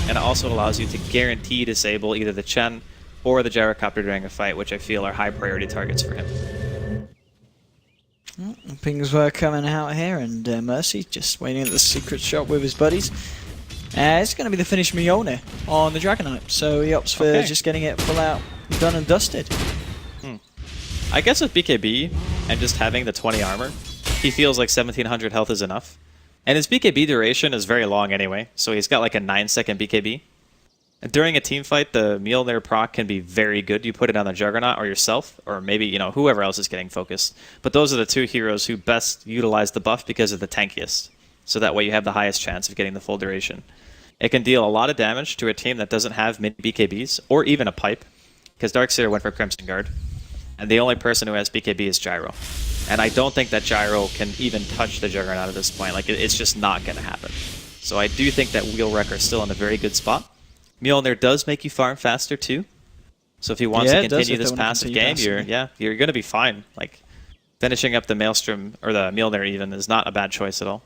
And it also allows you to guarantee disable either the Chen or the Gyrocopter during a fight, which I feel are high priority targets for him. Things were coming out here, and Mercy just waiting at the secret shop with his buddies. It's going to be the finished Mjolnir on the Dragonite, so he opts for just getting it full out, done and dusted. I guess with BKB and just having the 20 armor, he feels like 1700 health is enough. And his BKB duration is very long anyway, so he's got like a 9-second BKB. And during a team fight, the Mjolnir proc can be very good. You put it on the Juggernaut or yourself, or maybe, whoever else is getting focused. But those are the two heroes who best utilize the buff because of the tankiest. So that way you have the highest chance of getting the full duration. It can deal a lot of damage to a team that doesn't have mid BKBs, or even a pipe, because Darkseer went for Crimson Guard. And the only person who has BKB is Gyro. And I don't think that Gyro can even touch the Juggernaut at this point. Like, it's just not going to happen. So I do think that Whreck are still in a very good spot. Mjolnir does make you farm faster too. So if he wants to continue this passive game, you're going to be fine. Like, finishing up the Maelstrom, or the Mjolnir even, is not a bad choice at all.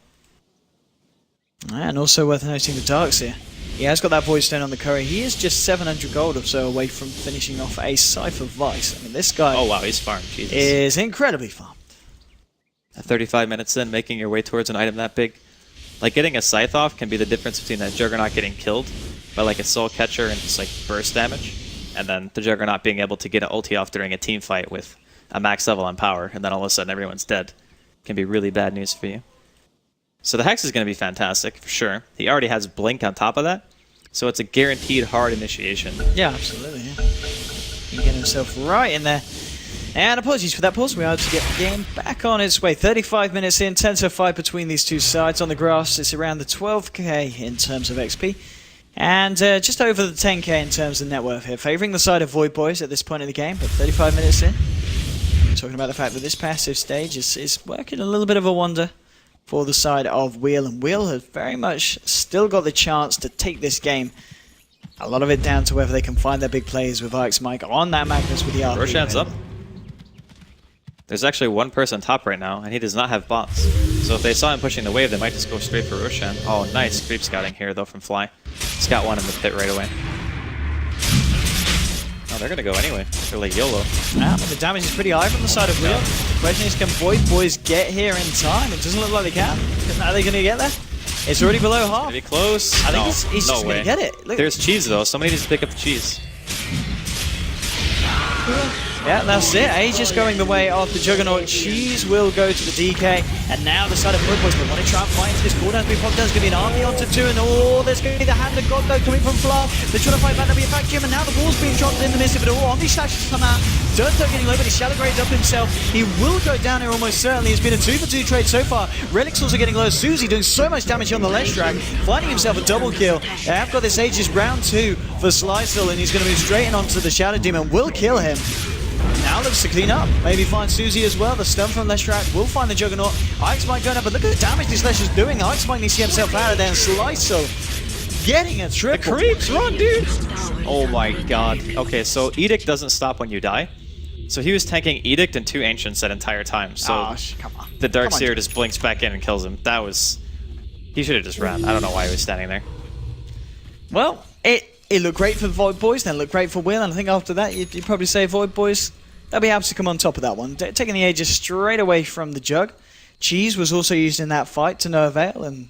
And also worth noting the Darkseer. He has got that Void Stone on the Courier. He is just 700 gold or so away from finishing off a Cypher Vice. I mean, this guy oh wow, he's farmed. Jesus. Is incredibly farmed. 35 minutes in, making your way towards an item that big. Like, getting a Scythe off can be the difference between that Juggernaut getting killed by, like, a Soul Catcher and just, like, burst damage, and then the Juggernaut being able to get an ulti off during a team fight with a max level on power, and then all of a sudden everyone's dead. Can be really bad news for you. So the Hex is going to be fantastic, for sure. He already has Blink on top of that, so it's a guaranteed hard initiation. Yeah, absolutely, yeah. He can get himself right in there. And apologies for that pause, we are to get the game back on its way. 35 minutes in, tense fight between these two sides. On the grass, it's around the 12k in terms of XP. And just over the 10k in terms of net worth here. Favouring the side of Void Boys at this point in the game, but 35 minutes in. Talking about the fact that this passive stage is working a little bit of a wonder for the side of Wheel. And Wheel has very much still got the chance to take this game. A lot of it down to whether they can find their big plays with Ike's Mike on that Magnus with the RP. Roshan's up. There's actually one person top right now, and he does not have bots. So if they saw him pushing the wave, they might just go straight for Roshan. Oh, nice creep scouting here, though, from Fly. He's got one in the pit right away. Oh, they're going to go anyway. They're like YOLO. Yeah, but the damage is pretty high from the side of Wheel. The question is, can Void Boys get here in time? It doesn't look like they can. Are they going to get there? It's already below half. Maybe close. I think he's just going to get it. Look. There's cheese, though. Somebody needs to pick up the cheese. Yeah, that's it. Aegis going the way of the Juggernaut. Cheese will go to the DK. And now the side of Void Boys. They want to try and fight into this cooldown. There's going to be an army onto 2. And there's going to be the Hand of God though coming from Fluff. They're trying to fight back. There'll be a vacuum. And now the wall's being dropped in the midst of it all. Omni Slash has come out. Dirto getting low, but he's shallow grades up himself. He will go down here almost certainly. It's been a 2-for-2 trade so far. Relic's also getting low. Susie doing so much damage on the Leshrac, finding himself a double kill. They have got this Aegis round 2 for Sliceal, and he's going to move straight in onto the Shadow Demon. Will kill him. Now looks to clean up. Maybe find Susie as well. The stun from Leshrac will find the Juggernaut. Ike's Mike going up, but look at the damage this Lesh is doing. Ike's Mike needs to get himself out of there, and Sliceal getting a triple. The creeps, run, dude! Oh my god. Okay, so Edict doesn't stop when you die. So he was tanking Edict and 2 Ancients that entire time. So come on. the Darkseer just blinks back in and kills him. That was... He should have just ran. I don't know why he was standing there. Well, it looked great for the Void Boys, then it looked great for Will, and I think after that you'd probably say Void Boys, they'll be able to come on top of that one. Taking the Aegis straight away from the Jug. Cheese was also used in that fight to no avail, and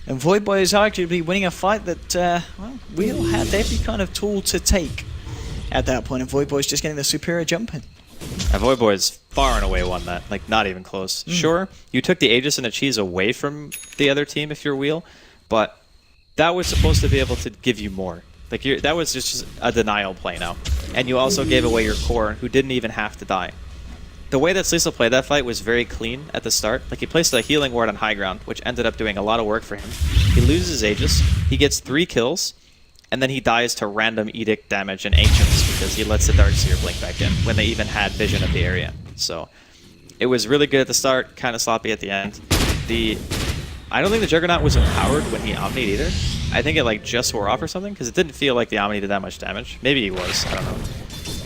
Void Boys arguably winning a fight that, well, Will had every kind of tool to take at that point, and Void Boys just getting the superior jump in. And Void Boys far and away won that, like not even close. Sure, you took the Aegis and the Cheese away from the other team if you're Wheel, but that was supposed to be able to give you more. Like that was just a denial play now. And you also gave away your core, who didn't even have to die. The way that Sliceal played that fight was very clean at the start. Like he placed a healing ward on high ground, which ended up doing a lot of work for him. He loses Aegis, he gets 3 kills, and then he dies to random Edict damage and Ancients because he lets the Darkseer blink back in when they even had vision of the area. So it was really good at the start, kind of sloppy at the end. I don't think the Juggernaut was empowered when he Omni'd either. I think it like just wore off or something, because it didn't feel like the Omni did that much damage. Maybe he was, I don't know.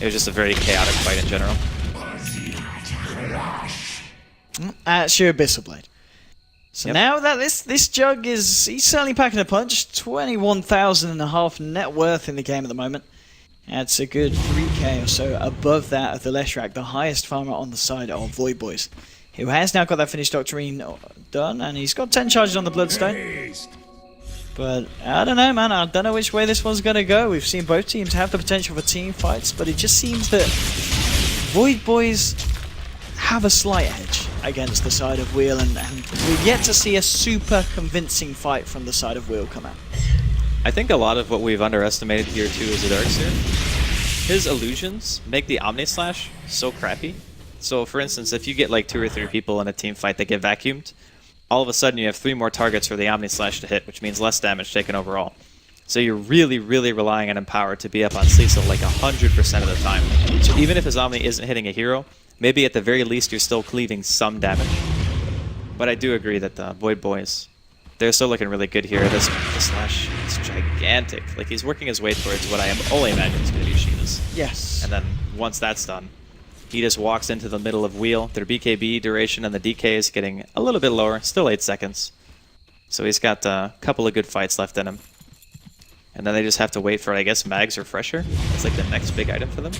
It was just a very chaotic fight in general. That's your Abyssal Blade. So now that this Jug he's certainly packing a punch. 21,500 net worth in the game at the moment. That's a good 3k or so above that of the Leshrac, the highest farmer on the side of Void Boys, who has now got that finished Doctrine done, and he's got 10 charges on the Bloodstone. But I don't know, man. I don't know which way this one's going to go. We've seen both teams have the potential for team fights, but it just seems that Void Boys have a slight edge against the side of Wheel, and we've yet to see a super convincing fight from the side of Wheel come out. I think a lot of what we've underestimated here too is the Darkseer. His illusions make the Omni Slash so crappy. So for instance, if you get like 2 or 3 people in a team fight that get vacuumed, all of a sudden you have 3 more targets for the Omni Slash to hit, which means less damage taken overall. So you're really, really relying on Empower to be up on Sliceal like 100% of the time. So even if his Omni isn't hitting a hero, maybe at the very least you're still cleaving some damage. But I do agree that the Void Boys, they're still looking really good here. This Slash is gigantic. Like he's working his way towards what I am only imagine is going to be Shiva's. Yes. And then once that's done, he just walks into the middle of Wheel. Their BKB duration and the DK is getting a little bit lower, still 8 seconds. So he's got a couple of good fights left in him. And then they just have to wait for, I guess, Mag's Refresher. That's like the next big item for them.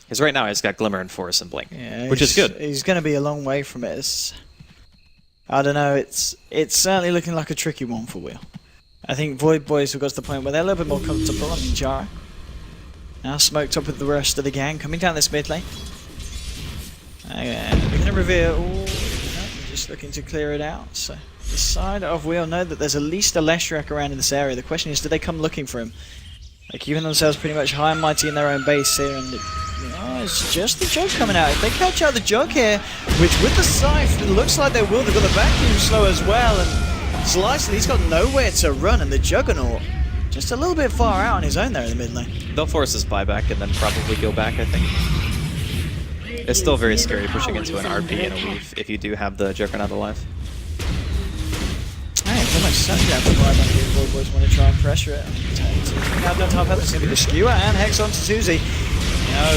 Because right now he's got Glimmer and Force and Blink, Yeah, which is good. He's going to be a long way from it. I don't know. It's certainly looking like a tricky one for Wheel. I think Void Boys have got to the point where they're a little bit more comfortable. I mean, Jara now smoked up with the rest of the gang, coming down this mid lane. They're going to reveal. Ooh, no, just looking to clear it out. So the side of Wheel know that there's at least a Whreck around in this area. The question is, do they come looking for him? Like, keeping themselves pretty much high and mighty in their own base here, and it's just the Jug coming out. If they catch out the Jug here, which with the Scythe, it looks like they will. They've got the vacuum slow as well, and Slicely, he's got nowhere to run, and the Juggernaut just a little bit far out on his own there in the mid lane. They'll force his buyback and then probably go back, I think. It's still very scary pushing into an RP and a weave if you do have the Juggernaut alive. Hey, so much sun grab for buyback here. Void Boys want to try and pressure it. Now done top up, it's going to be the Skewer and Hex onto Susie.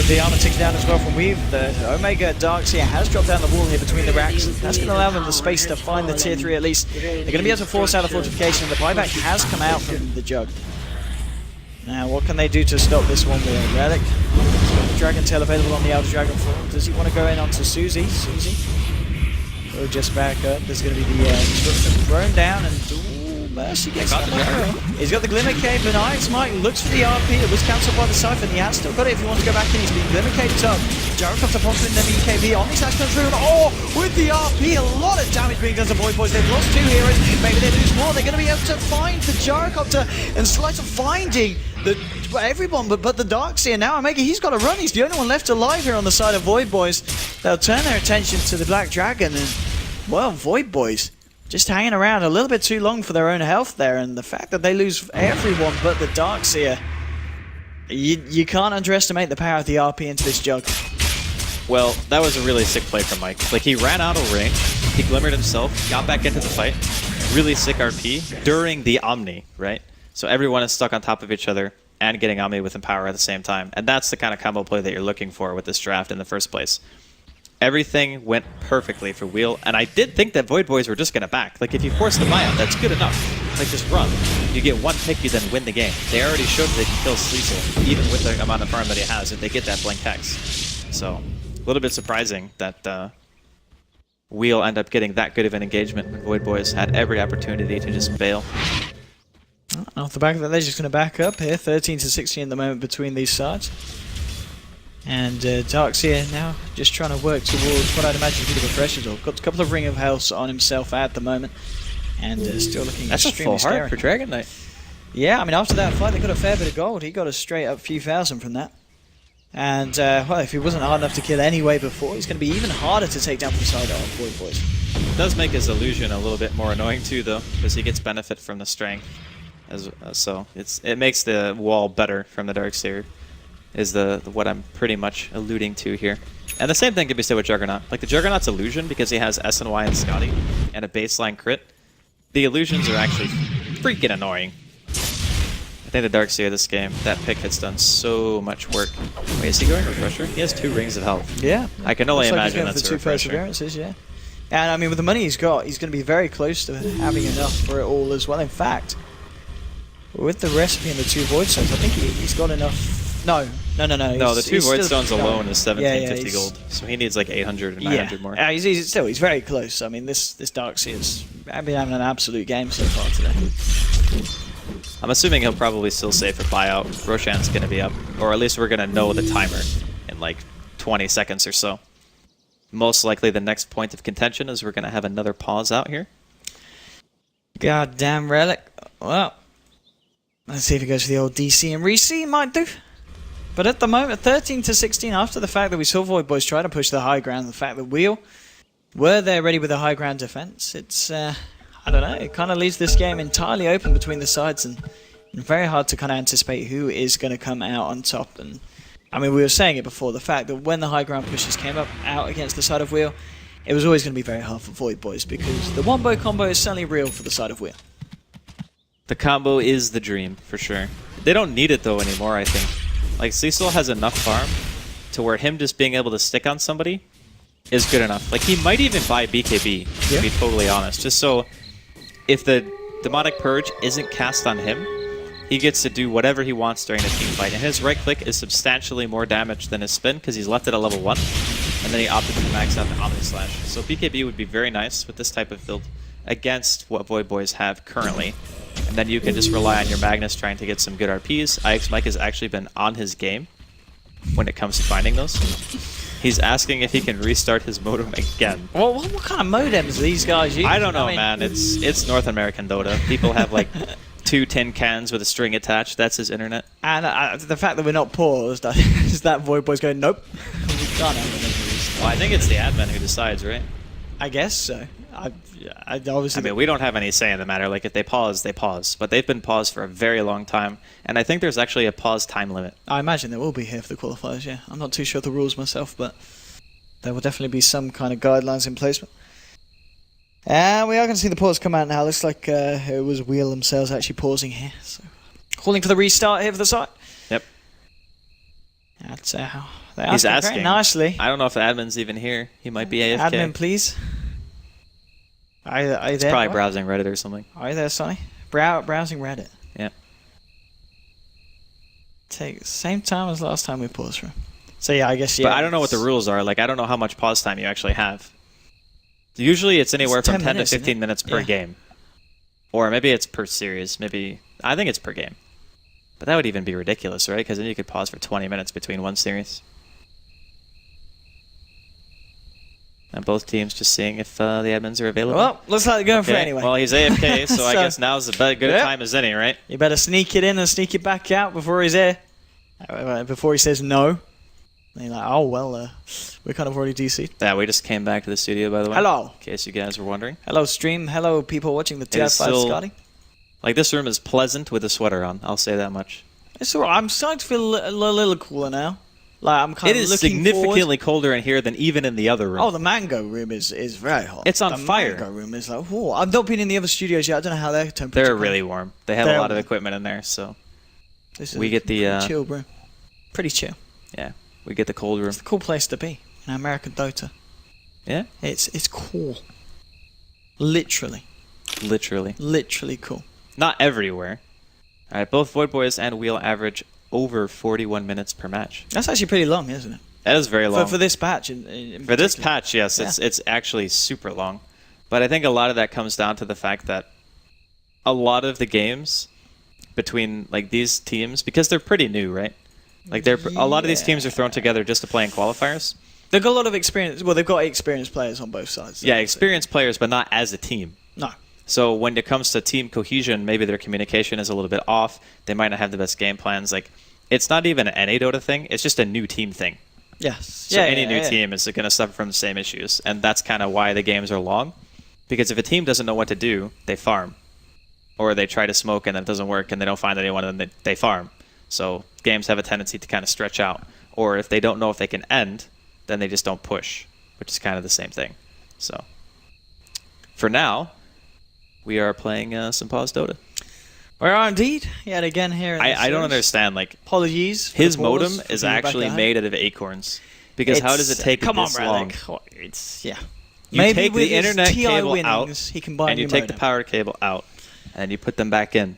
The armor ticks down as well from Weave. The Omega Darkseer has dropped down the wall here between the racks. That's going to allow them the space to find the tier 3 at least. They're going to be able to force out the fortification. The buyback has come out from the Jug. Now, what can they do to stop this one with Relic? He's got the Dragon Tail available on the Elder Dragon form. Does he want to go in onto Susie? Susie will just back up. There's going to be the disruption thrown down, and Mercy gets the arrow. He's got the Glimmer Cape, and Ice Mike looks for the RP that was cancelled by the Cypher, and he has still got it if he wants to go back in. He's been Glimmer Caped up. Jaro comes up onto him, then the EKB. Omnislash comes through, and with the RP, a lot of damage being done to Void Boys. They've lost 2 heroes, maybe they lose more. They're going to be able to find the Gyrocopter, and Slicer finding everyone but the Darkseer. Now Omega, he's got to run. He's the only one left alive here on the side of Void Boys. They'll turn their attention to the Black Dragon, and, well, Void Boys just hanging around a little bit too long for their own health there, and the fact that they lose everyone but the Darkseer, you can't underestimate the power of the RP into this Jug. Well, that was a really sick play from Mike. Like, he ran out of range, he glimmered himself, got back into the fight. Really sick RP during the Omni, right? So everyone is stuck on top of each other and getting Omni with Empower at the same time. And that's the kind of combo play that you're looking for with this draft in the first place. Everything went perfectly for Wheel, and I did think that Void Boys were just going to back. Like, if you force the buyout, that's good enough. Like, just run. You get one pick, you then win the game. They already showed they can kill Sleezel, even with the amount of farm that he has, if they get that Blink Hex. So, a little bit surprising that Wheel end up getting that good of an engagement when Void Boys had every opportunity to just bail. Off the back of that, they're just going to back up here. 13-16 at the moment between these sides. And Darkseer now just trying to work towards what I'd imagine is a bit of a pressure door. Got a couple of Ring of Health on himself at the moment. And still looking That's extremely a full heart scary. for Dragon Knight. Yeah, I mean, after that fight, they got a fair bit of gold. He got a straight up few thousand from that. And, well, if he wasn't hard enough to kill anyway before, he's going to be even harder to take down from the side of Void Boys. It does make his illusion a little bit more annoying too, though, because he gets benefit from the strength. So it makes the wall better from the Darkseer, is what I'm pretty much alluding to here. And the same thing can be said with Juggernaut. Like, the Juggernaut's illusion, because he has SNY and Scotty and a baseline crit, the illusions are actually freaking annoying. I think the Darkseer this game, that pick has done so much work. Wait, is he going Refresher? He has 2 rings of health. Yeah. I can only Looks like imagine he's going that's for a 2 Refresher. perseverances, yeah. And, I mean, with the money he's got, he's going to be very close to having enough for it all as well. In fact, with the recipe and the 2 Void Stones, I think he's got enough. No. No, the 2 Void Stones alone is 1750 yeah, gold. So he needs like 800 or 900 more. Yeah, he's very close. I mean, this Darkseer's been having an absolute game so far today. I'm assuming he'll probably still save for buyout. Roshan's going to be up, or at least we're going to know the timer in like 20 seconds or so. Most likely the next point of contention is we're going to have another pause out here. Goddamn Relic. Well, let's see if he goes for the old DC and Reese. Might do. But at the moment, 13-16, after the fact that we saw Void Boys try to push the high ground, the fact that Wheel were there ready with a high ground defense, it's, I don't know, it kind of leaves this game entirely open between the sides, and very hard to kind of anticipate who is going to come out on top. And I mean, we were saying it before, the fact that when the high ground pushes came up out against the side of Wheel, it was always going to be very hard for Void Boys, because the wombo combo is certainly real for the side of Wheel. The combo is the dream, for sure. They don't need it, though, anymore, I think. Like, Cecil has enough farm to where him just being able to stick on somebody is good enough. Like, he might even buy BKB, to be totally honest. Just so, if the Demonic Purge isn't cast on him, he gets to do whatever he wants during the team fight. And his right click is substantially more damage than his spin because he's left it at level 1. And then he opted to max out the Omni Slash. So BKB would be very nice with this type of build against what Void Boys have currently. And then you can just rely on your Magnus trying to get some good RPs. IX Mike has actually been on his game when it comes to finding those. He's asking if he can restart his modem again. Well, what kind of modems are these guys using? I don't know, mean, man. It's North American Dota. People have like 2 tin cans with a string attached. That's his internet. And the fact that we're not paused, is that Void Boys going, nope. We can't have it. Well, I think it's the admin who decides, right? I guess so. I obviously. I mean, we don't have any say in the matter. Like, if they pause, they pause. But they've been paused for a very long time. And I think there's actually a pause time limit. I imagine there will be here for the qualifiers, yeah. I'm not too sure of the rules myself, but there will definitely be some kind of guidelines in place. And we are going to see the pause come out now. Looks like it was Wheel themselves actually pausing here. So, calling for the restart here for the site. Yep. That's He's asking very nicely. I don't know if the admin's even here. He might be AFK. Admin, please. Are you there? He's probably browsing Reddit or something. Are you there, Sonny? Browsing Reddit. Yeah. Take same time as last time we paused for him. So yeah, I guess yeah. But I don't know what the rules are. Like, I don't know how much pause time you actually have. Usually it's anywhere from 10 to 15 minutes per game. Or maybe it's per series. Maybe I think it's per game. But that would even be ridiculous, right? Because then you could pause for 20 minutes between one series. And both teams just seeing if the admins are available. Well, looks like they're going for it anyway. Well, he's AFK, so I guess now's as good a time as any, right? You better sneak it in and sneak it back out before he's here. Before he says no. And you're like, oh, well, we're kind of already DC'd. Yeah, we just came back to the studio, by the way. Hello. In case you guys were wondering. Hello, stream. Hello, people watching the TI5 Scotty. Like, this room is pleasant with a sweater on. I'll say that much. It's alright. I'm starting to feel a little cooler now. Like, I'm kind of looking significantly forward. colder in here than even in the other room. Oh, the mango room is very hot. It's on fire. The mango room is like, whoa. I've not been in the other studios yet. I don't know how their temperature. They're really warm. They have a lot of equipment in there, so we get the chill room. Pretty chill. Yeah, we get the cold room. It's a cool place to be in American Dota. Yeah, it's cool. Literally cool. Not everywhere. All right, both Void Boys and Wheel average over 41 minutes per match. That's actually pretty long, isn't it? That is very long. For this patch. For this patch, yes, it's actually super long. But I think a lot of that comes down to the fact that a lot of the games between like these teams, because they're pretty new, right? Like a lot of these teams are thrown together just to play in qualifiers. They've got a lot of experience. Well, they've got experienced players on both sides. Yeah, experienced players, but not as a team. No. So when it comes to team cohesion, maybe their communication is a little bit off. They might not have the best game plans. Like, it's not even an NA Dota thing. It's just a new team thing. Yes. So any new team is going to suffer from the same issues. And that's kind of why the games are long. Because if a team doesn't know what to do, they farm. Or they try to smoke and it doesn't work and they don't find anyone and they farm. So games have a tendency to kind of stretch out. Or if they don't know if they can end, then they just don't push. Which is kind of the same thing. So for now, we are playing some pause Dota. We are indeed. Yet again here. I don't understand. Like, apologies. His modem is actually made out of acorns. Because how does it take this long? It's You maybe take with the internet his TI cable winnings, out, he can buy and you take the power cable out, and you put them back in.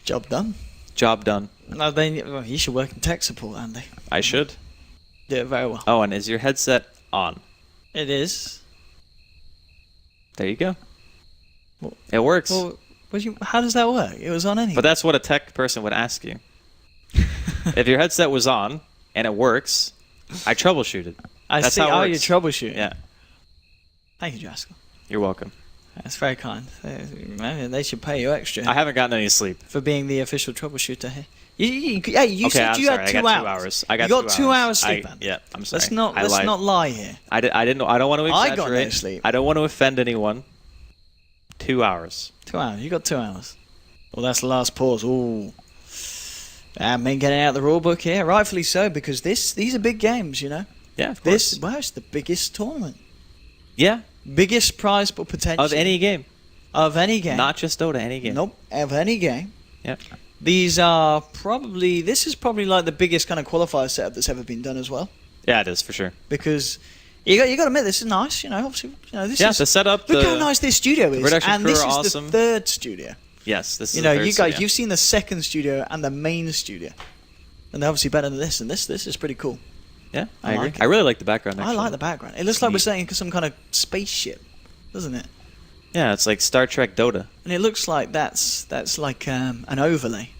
Job done. Job done. No, then you should work in tech support, Andy. I should. Do it very well. Oh, and is your headset on? It is. There you go. Well, it works. Well, how does that work? It was on anyway. But that's what a tech person would ask you. If your headset was on and it works, I troubleshooted. That's see. How you troubleshooting? Yeah. Thank you, Jaskal. You're welcome. That's very kind. They should pay you extra. I haven't gotten any sleep. For being the official troubleshooter here. You said you had 2 hours. I got 2 hours sleep, Andy. Yeah, I'm sorry. Let's not lie here. I don't want to exaggerate. I got no sleep. I don't want to offend anyone. 2 hours. 2 hours. You got 2 hours. Well, that's the last pause. Ooh. Men getting out the rule book here. Rightfully so, because these are big games, you know. Yeah, of course. It's the biggest tournament. Yeah. Biggest prize pool potential. Of any game. Of any game. Not just Dota, any game. Nope, of any game. Yep. This is probably like the biggest kind of qualifier setup that's ever been done as well. Yeah, it is, for sure. Because you got to admit, this is nice, you know, obviously, this is... the setup... Look how nice this studio is, production and crew this are is awesome. the third studio. Yes, this is You know, the third you guys, studio. you've seen the second studio and the main studio, and they're obviously better than this. And this is pretty cool. Yeah, I I agree. like it. I really like the background, I actually. like the background. It looks like we're Neat. saying some kind of spaceship, doesn't it? Yeah, it's like Star Trek Dota. And it looks like that's like an overlay,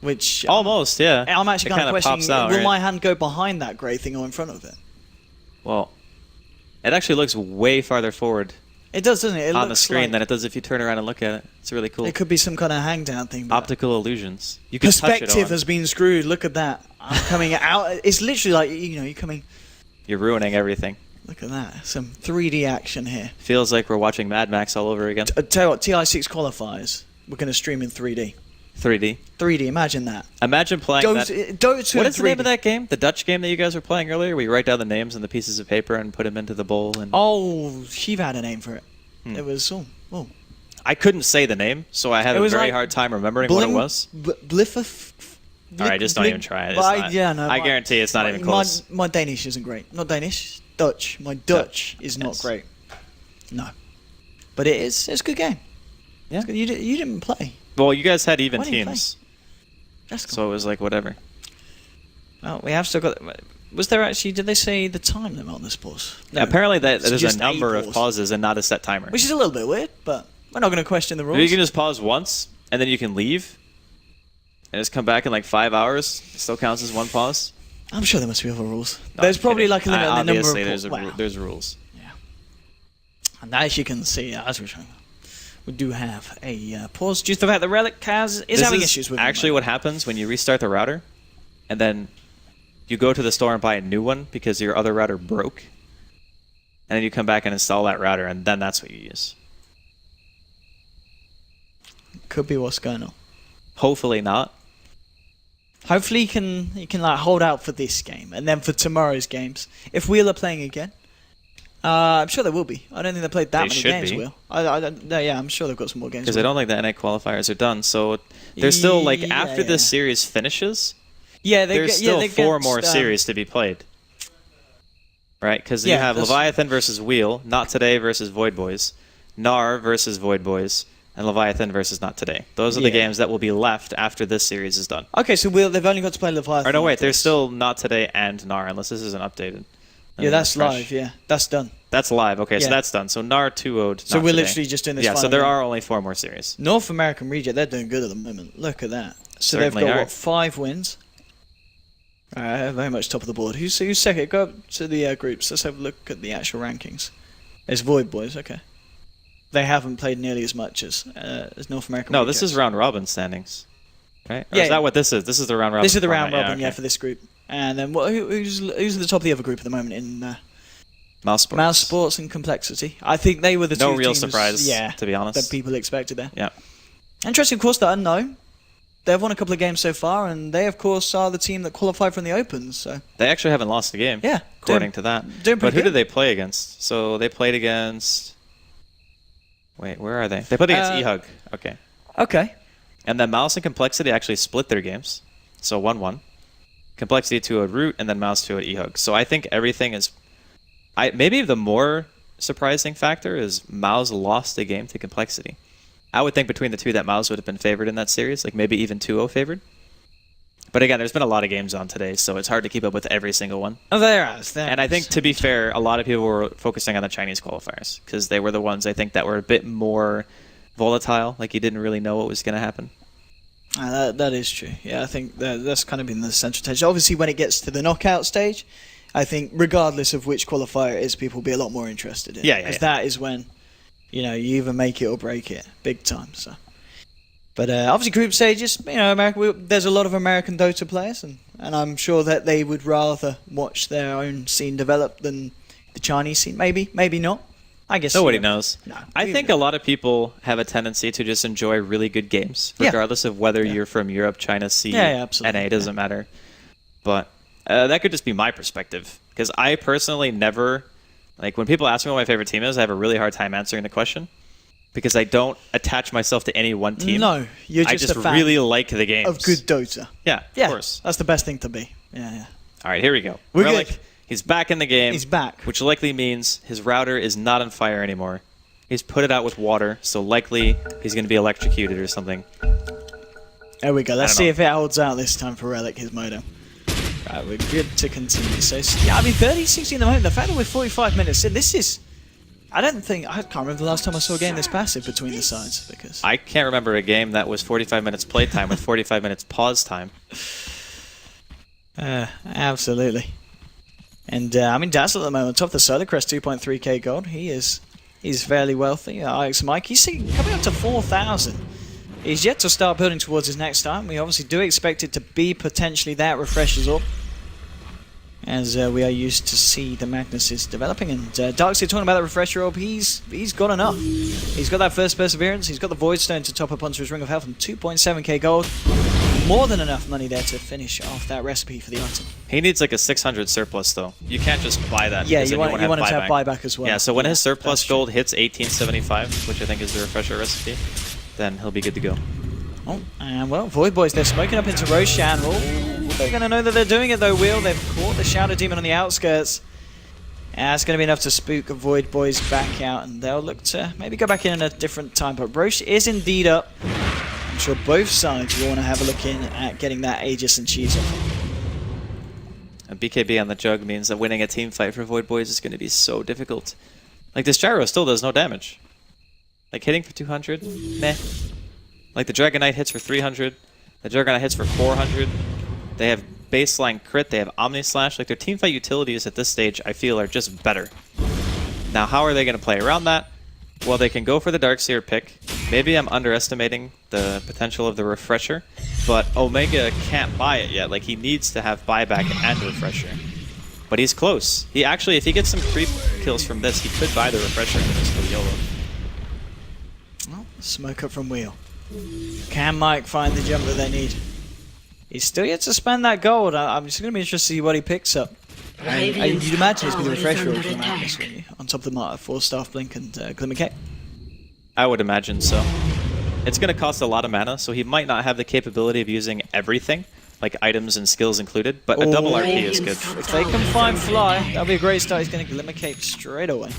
which Almost, yeah. I'm actually It kind of kinda questioning, pops out, will right? my hand go behind that grey thing or in front of it? Well, it actually looks way farther forward It does, doesn't it? It on the looks screen like than it does if you turn around and look at it. It's really cool. it could be some kind of hang down thing. but Optical illusions. You can touch it perspective on. has been screwed. Look at that. I'm coming out. It's literally like, you know, you're coming. You're ruining everything. Look at that. Some 3D action here. Feels like we're watching Mad Max all over again. Tell you what, TI6 qualifiers. We're going to stream in 3D. 3D. 3D, imagine that. Imagine playing that. Dota 2 What in is the name 3D. of that game? The Dutch game that you guys were playing earlier? Where you write down the names on the pieces of paper and put them into the bowl. And Oh, Shiva had a name for it. It was, oh. I couldn't say the name, so I had It a was very like hard time remembering what it was. All Alright, just don't even try it. It's not- I guarantee it's not even close. My Danish isn't great. Not Danish, Dutch. My Dutch is not yes. great. No. But it is. It's a good game. Yeah. It's good. You didn't play. Well, you guys had even Why didn't you teams, That's cool. so it was like whatever. Well, we have still got. Was there actually? Did they say the time limit on this pause? No. Apparently, It's there's just a number of pause. pauses and not a set timer. Which is a little bit weird, but we're not going to question the rules. You can just pause once, and then you can leave, and just come back in like 5 hours. It still counts as one pause. I'm sure there must be other rules. No, There's I'm probably kidding. like a limit on the number of. Obviously, there's Wow. rules. And as you can see, as we're showing, we do have a pause due to the fact the Relic is having issues with it. Actually what happens when you restart the router, and then you go to the store and buy a new one because your other router broke, and then you come back and install that router, and then that's what you use. Could be what's going on. Hopefully not. Hopefully you can like hold out for this game and then for tomorrow's games. If Wheel are playing again, I'm sure there will be. I don't think they played that They many should games. be. Will no, yeah, I'm sure they've got some more games. Because I Will. don't think the NA qualifiers are done, so there's still like Yeah, after yeah. this series finishes, Yeah, they there's get, still they four get, more series to be played. Right? Because Yeah, you have that's- Leviathan versus Wheel, Not Today versus Void Boys, Nar versus Void Boys, and Leviathan versus Not Today. Those are the Yeah. games that will be left after this series is done. Okay, so they've only got to play Leviathan. Or no, wait, for there's this. still Not Today and Nar, unless this isn't updated. Let Yeah, me that's refresh. live. Yeah, that's done. That's live. Okay, so Yeah. that's done. So Nar 2-0'd. So Not we're Today. literally just doing this. Yeah, so final there game. are only 4 more series. North American region. They're doing good at the moment. Look at that. So Certainly they've got are. what 5 wins. Very much top of the board. Who's second? Go up to the groups. Let's have a look at the actual rankings. It's Void Boys. Okay. They haven't played nearly as much as North American. No, this Rejects. is round robin standings. Right? Or Yeah, is that yeah. what this is? This is the round robin. This is the round format. robin, yeah, okay. for this group. And then who's at the top of the other group at the moment in Mouse Sports. Mouse Sports and Complexity? I think they were the No two real teams, surprise, yeah, to be honest. that people expected there. Yeah. Interesting, of course, the Unknown. They've won a couple of games so far, and they, of course, are the team that qualified from the Opens. So They actually haven't lost a game. yeah, According to that. doing But pretty who good. did they play against? So they played against... Wait, where are they? They played against eHug. Okay. Okay. And then Mouse and Complexity actually split their games. So 1-1. Complexity 2 at Root, and then Mouse 2 at eHug. So I think everything is... maybe the more surprising factor is Mouse lost a game to Complexity. I would think between the two that Mouse would have been favored in that series, like maybe even 2-0 favored. But again, there's been a lot of games on today, so it's hard to keep up with every single one. Oh, there is. And I think, to be fair, a lot of people were focusing on the Chinese qualifiers because they were the ones I think that were a bit more volatile. Like you didn't really know what was going to happen. That is true. Yeah, I think that's kind of been the central tension. Obviously, when it gets to the knockout stage, I think regardless of which qualifier it is, people will be a lot more interested in. Yeah, Because yeah. that is when, you either make it or break it, big time. So, but obviously, group stages. There's a lot of American Dota players, and I'm sure that they would rather watch their own scene develop than the Chinese scene. Maybe not. I guess Nobody knows. No, I think a lot of people have a tendency to just enjoy really good games, Yeah. regardless of whether you're from Europe, China, C, Yeah, absolutely. NA, doesn't matter. But that could just be my perspective. Because I personally never, like when people ask me what my favorite team is, I have a really hard time answering the question. Because I don't attach myself to any one team. No, you're just, I just a fan really like the games. of good Dota. Yeah, Yeah, of course. that's the best thing to be. Yeah. All right, here we go. We're Relic, good. he's back in the game. He's back. Which likely means his router is not on fire anymore. He's put it out with water, so likely he's going to be electrocuted or something. There we go. Let's see know. if it holds out this time for Relic, his modem. Right, we're good to continue. So, yeah, I mean, 30-60 in the moment. The fact that we're 45 minutes in, this is... I can't remember the last time I saw a game this passive between the sides, because... I can't remember a game that was 45 minutes playtime with 45 minutes pause time. Absolutely. And, I mean, Dazzle at the moment, top of the Solar Crest, 2.3k gold. He's fairly wealthy. Alex Mike, he's coming up to 4,000. He's yet to start building towards his next time. We obviously do expect it to be potentially that refreshes up, as we are used to see the Magnuses developing. And Darkseid talking about the refresher orb, he's got enough. He's got that first perseverance, he's got the Void Stone to top up onto his Ring of Health, and 2.7k gold. More than enough money there to finish off that recipe for the item. He needs like a 600 surplus though. You can't just buy that. Yeah, because you then want him to have buyback as well. Yeah, so when his surplus gold hits 1875, which I think is the refresher recipe, then he'll be good to go. Oh, and well, Void Boys, they're smoking up into Roshan. Oh, they're going to know that they're doing it though, Wheel. They've caught the Shadow Demon on the outskirts. And it's going to be enough to spook Void Boys back out, and they'll look to maybe go back in a different time. But Roche is indeed up. I'm sure both sides will want to have a look in at getting that Aegis and Cheese off. A BKB on the jug means that winning a team fight for Void Boys is going to be so difficult. Like, this gyro still does no damage. Like, hitting for 200? Meh. Like, the Dragon Knight hits for 300. The Juggernaut hits for 400. They have baseline crit. They have Omni Slash. Like, their teamfight utilities at this stage, I feel, are just better. Now, how are they going to play around that? Well, they can go for the Darkseer pick. Maybe I'm underestimating the potential of the Refresher, but Omega can't buy it yet. Like, he needs to have buyback and Refresher. But he's close. He actually, if he gets some creep kills from this, he could buy the Refresher and just go YOLO. Well, smoke up from Wheel. Can Mike find the jump that they need? He's still yet to spend that gold. I'm just going to be interested to see what he picks up. You'd imagine it's going to be the refresher orb from Magnus, wouldn't you? On top of the 4-staff blink and Glimmer Cape. I would imagine so. It's going to cost a lot of mana, so he might not have the capability of using everything, like items and skills included, but a double RP is good. If they can find Fly, that'll be a great start. He's going to Glimmer Cape straight away,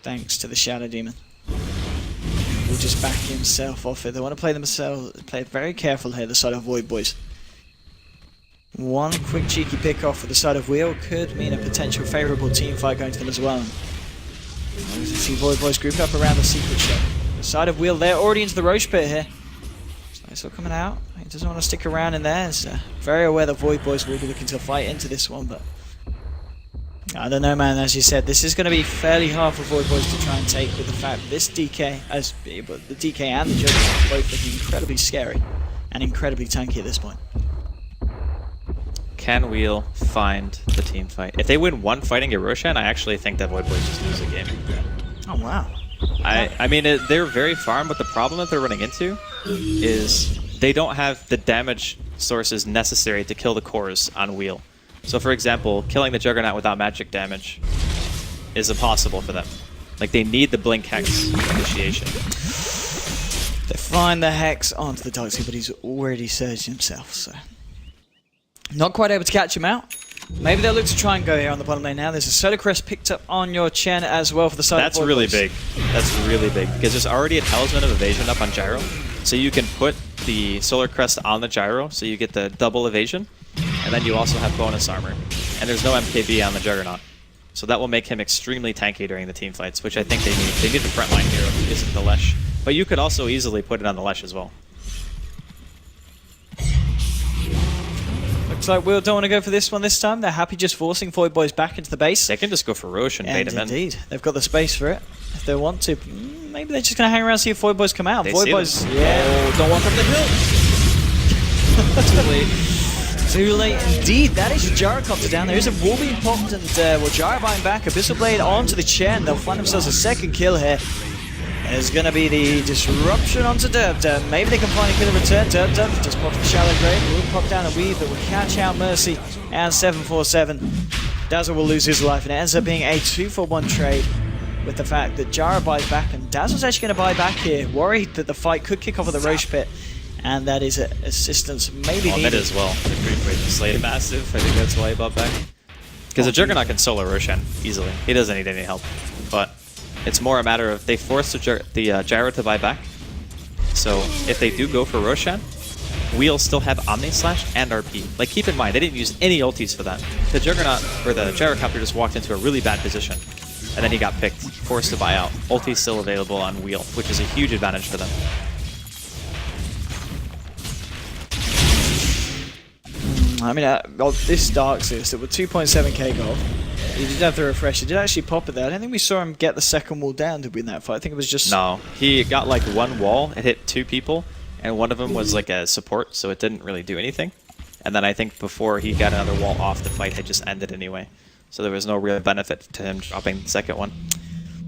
thanks to the Shadow Demon. He'll just back himself off it. They want to play it very careful here, the side of Void Boys. One quick cheeky pick off for the side of Wheel could mean a potential favourable team fight going to them as well. As you see Void Boys grouped up around the secret shop. The side of Wheel, they're already into the Roche pit here. So he's still coming out. He doesn't want to stick around in there. He's very aware that Void Boys will be looking to fight into this one, but I don't know, man. As you said, this is going to be fairly hard for Void Boys to try and take, with the fact that this DK, the DK and the Joker are both looking incredibly scary and incredibly tanky at this point. Can Wheel find the team fight? If they win one fighting at Roshan, I actually think that Void Boys just lose the game. Oh, wow. I mean, they're very farm, but the problem that they're running into is they don't have the damage sources necessary to kill the cores on Wheel. So, for example, killing the Juggernaut without magic damage is impossible for them. Like, they need the Blink Hex initiation. They find the Hex onto the Darkseid, but he's already surged himself, so not quite able to catch him out. Maybe they'll look to try and go here on the bottom lane now. There's a Solar Crest picked up on your Chen as well for the side That's of really Boys. big. That's really big. Because there's already a Talisman of Evasion up on Gyro. So you can put the Solar Crest on the Gyro, so you get the double evasion. And then you also have bonus armor. And there's no MKB on the Juggernaut. So that will make him extremely tanky during the team fights, which I think they need. They need a frontline hero who isn't the Lesh. But you could also easily put it on the Lesh as well. Looks like Will don't want to go for this one this time. They're happy just forcing Void Boys back into the base. They can just go for Roche and bait him in. Indeed, they've got the space for it if they want to. Maybe they're just going to hang around and see if Void Boys come out. They Void see Boys, them. yeah. Oh, don't walk up the hill. Too late. Too late indeed. That is a Gyrocopter down. There is a wall being popped, and well, Gyro buying back. Abyssal Blade onto the Chen. They'll find themselves a second kill here. There's going to be the disruption onto Derp. Maybe they can finally get a return. Derp just popped the Shallow Grave. Will pop down a Weave that will catch out Mercy and 747. Dazzle will lose his life, and it ends up being a 2-for-1 trade with the fact that Gyro buys back, and Dazzle's actually going to buy back here, worried that the fight could kick off at the Roche pit, and that is assistance maybe needed. Mid as well. The creep rate is slightly massive. I think that's why he bought back. Because the Juggernaut can solo Roshan easily. He doesn't need any help. But It's more a matter of they force the gyro to buy back. So if they do go for Roshan, Wheel still have Omni Slash and RP. Like, keep in mind, they didn't use any ultis for that. The Juggernaut, or the Gyrocopter, just walked into a really bad position. And then he got picked, forced to buy out. Ulti still available on Wheel, which is a huge advantage for them. I mean, this Darkseer, so with 2.7k gold, he did have the refresh. He did actually pop it there. I don't think we saw him get the second wall down, did we, in that fight? I think it was just... No, he got like one wall, it hit 2 people, and one of them was like a support, so it didn't really do anything. And then I think before he got another wall off, the fight had just ended anyway. So there was no real benefit to him dropping the second one.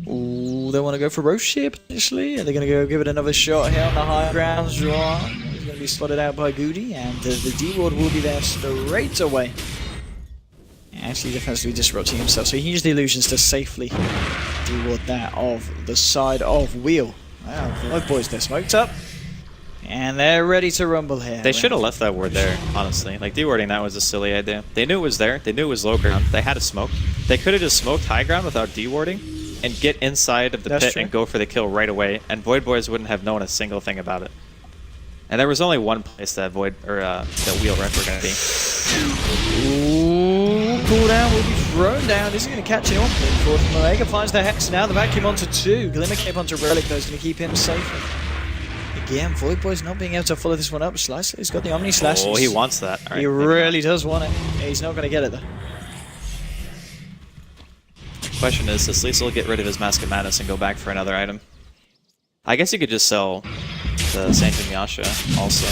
Ooh, they want to go for Roche here, potentially. Are they going to go give it another shot here on the high ground? He's going to be slotted out by Goody, and the D-Ward will be there straight away. Actually defensively disrupting himself, so he used the illusions to safely D-Ward that of the side of Wheel. Wow, Void Boys, they're smoked up. And they're ready to rumble here. They should have left that ward there, honestly. Like, dewarding that was a silly idea. They knew it was there. They knew it was low ground. They had a smoke. They could have just smoked high ground without dewarding and get inside of the pit and go for the kill right away, and Void Boys wouldn't have known a single thing about it. And there was only one place that Void, or that Wheel Wreck were going to be. Ooh, cooldown will be thrown down. This is going to catch him off. Unfortunately, Malega finds the Hex now. The vacuum onto 2. Glimmer Cape onto Relic, though, is going to keep him safe. Again, Void Boys not being able to follow this one up. Slicer, he's got the Omni Slash. Oh, he wants that. All right, he really does want it. He's not going to get it, though. Question is, does Liesel get rid of his Mask of Madness and go back for another item? I guess you could just sell the Saint and Yasha also.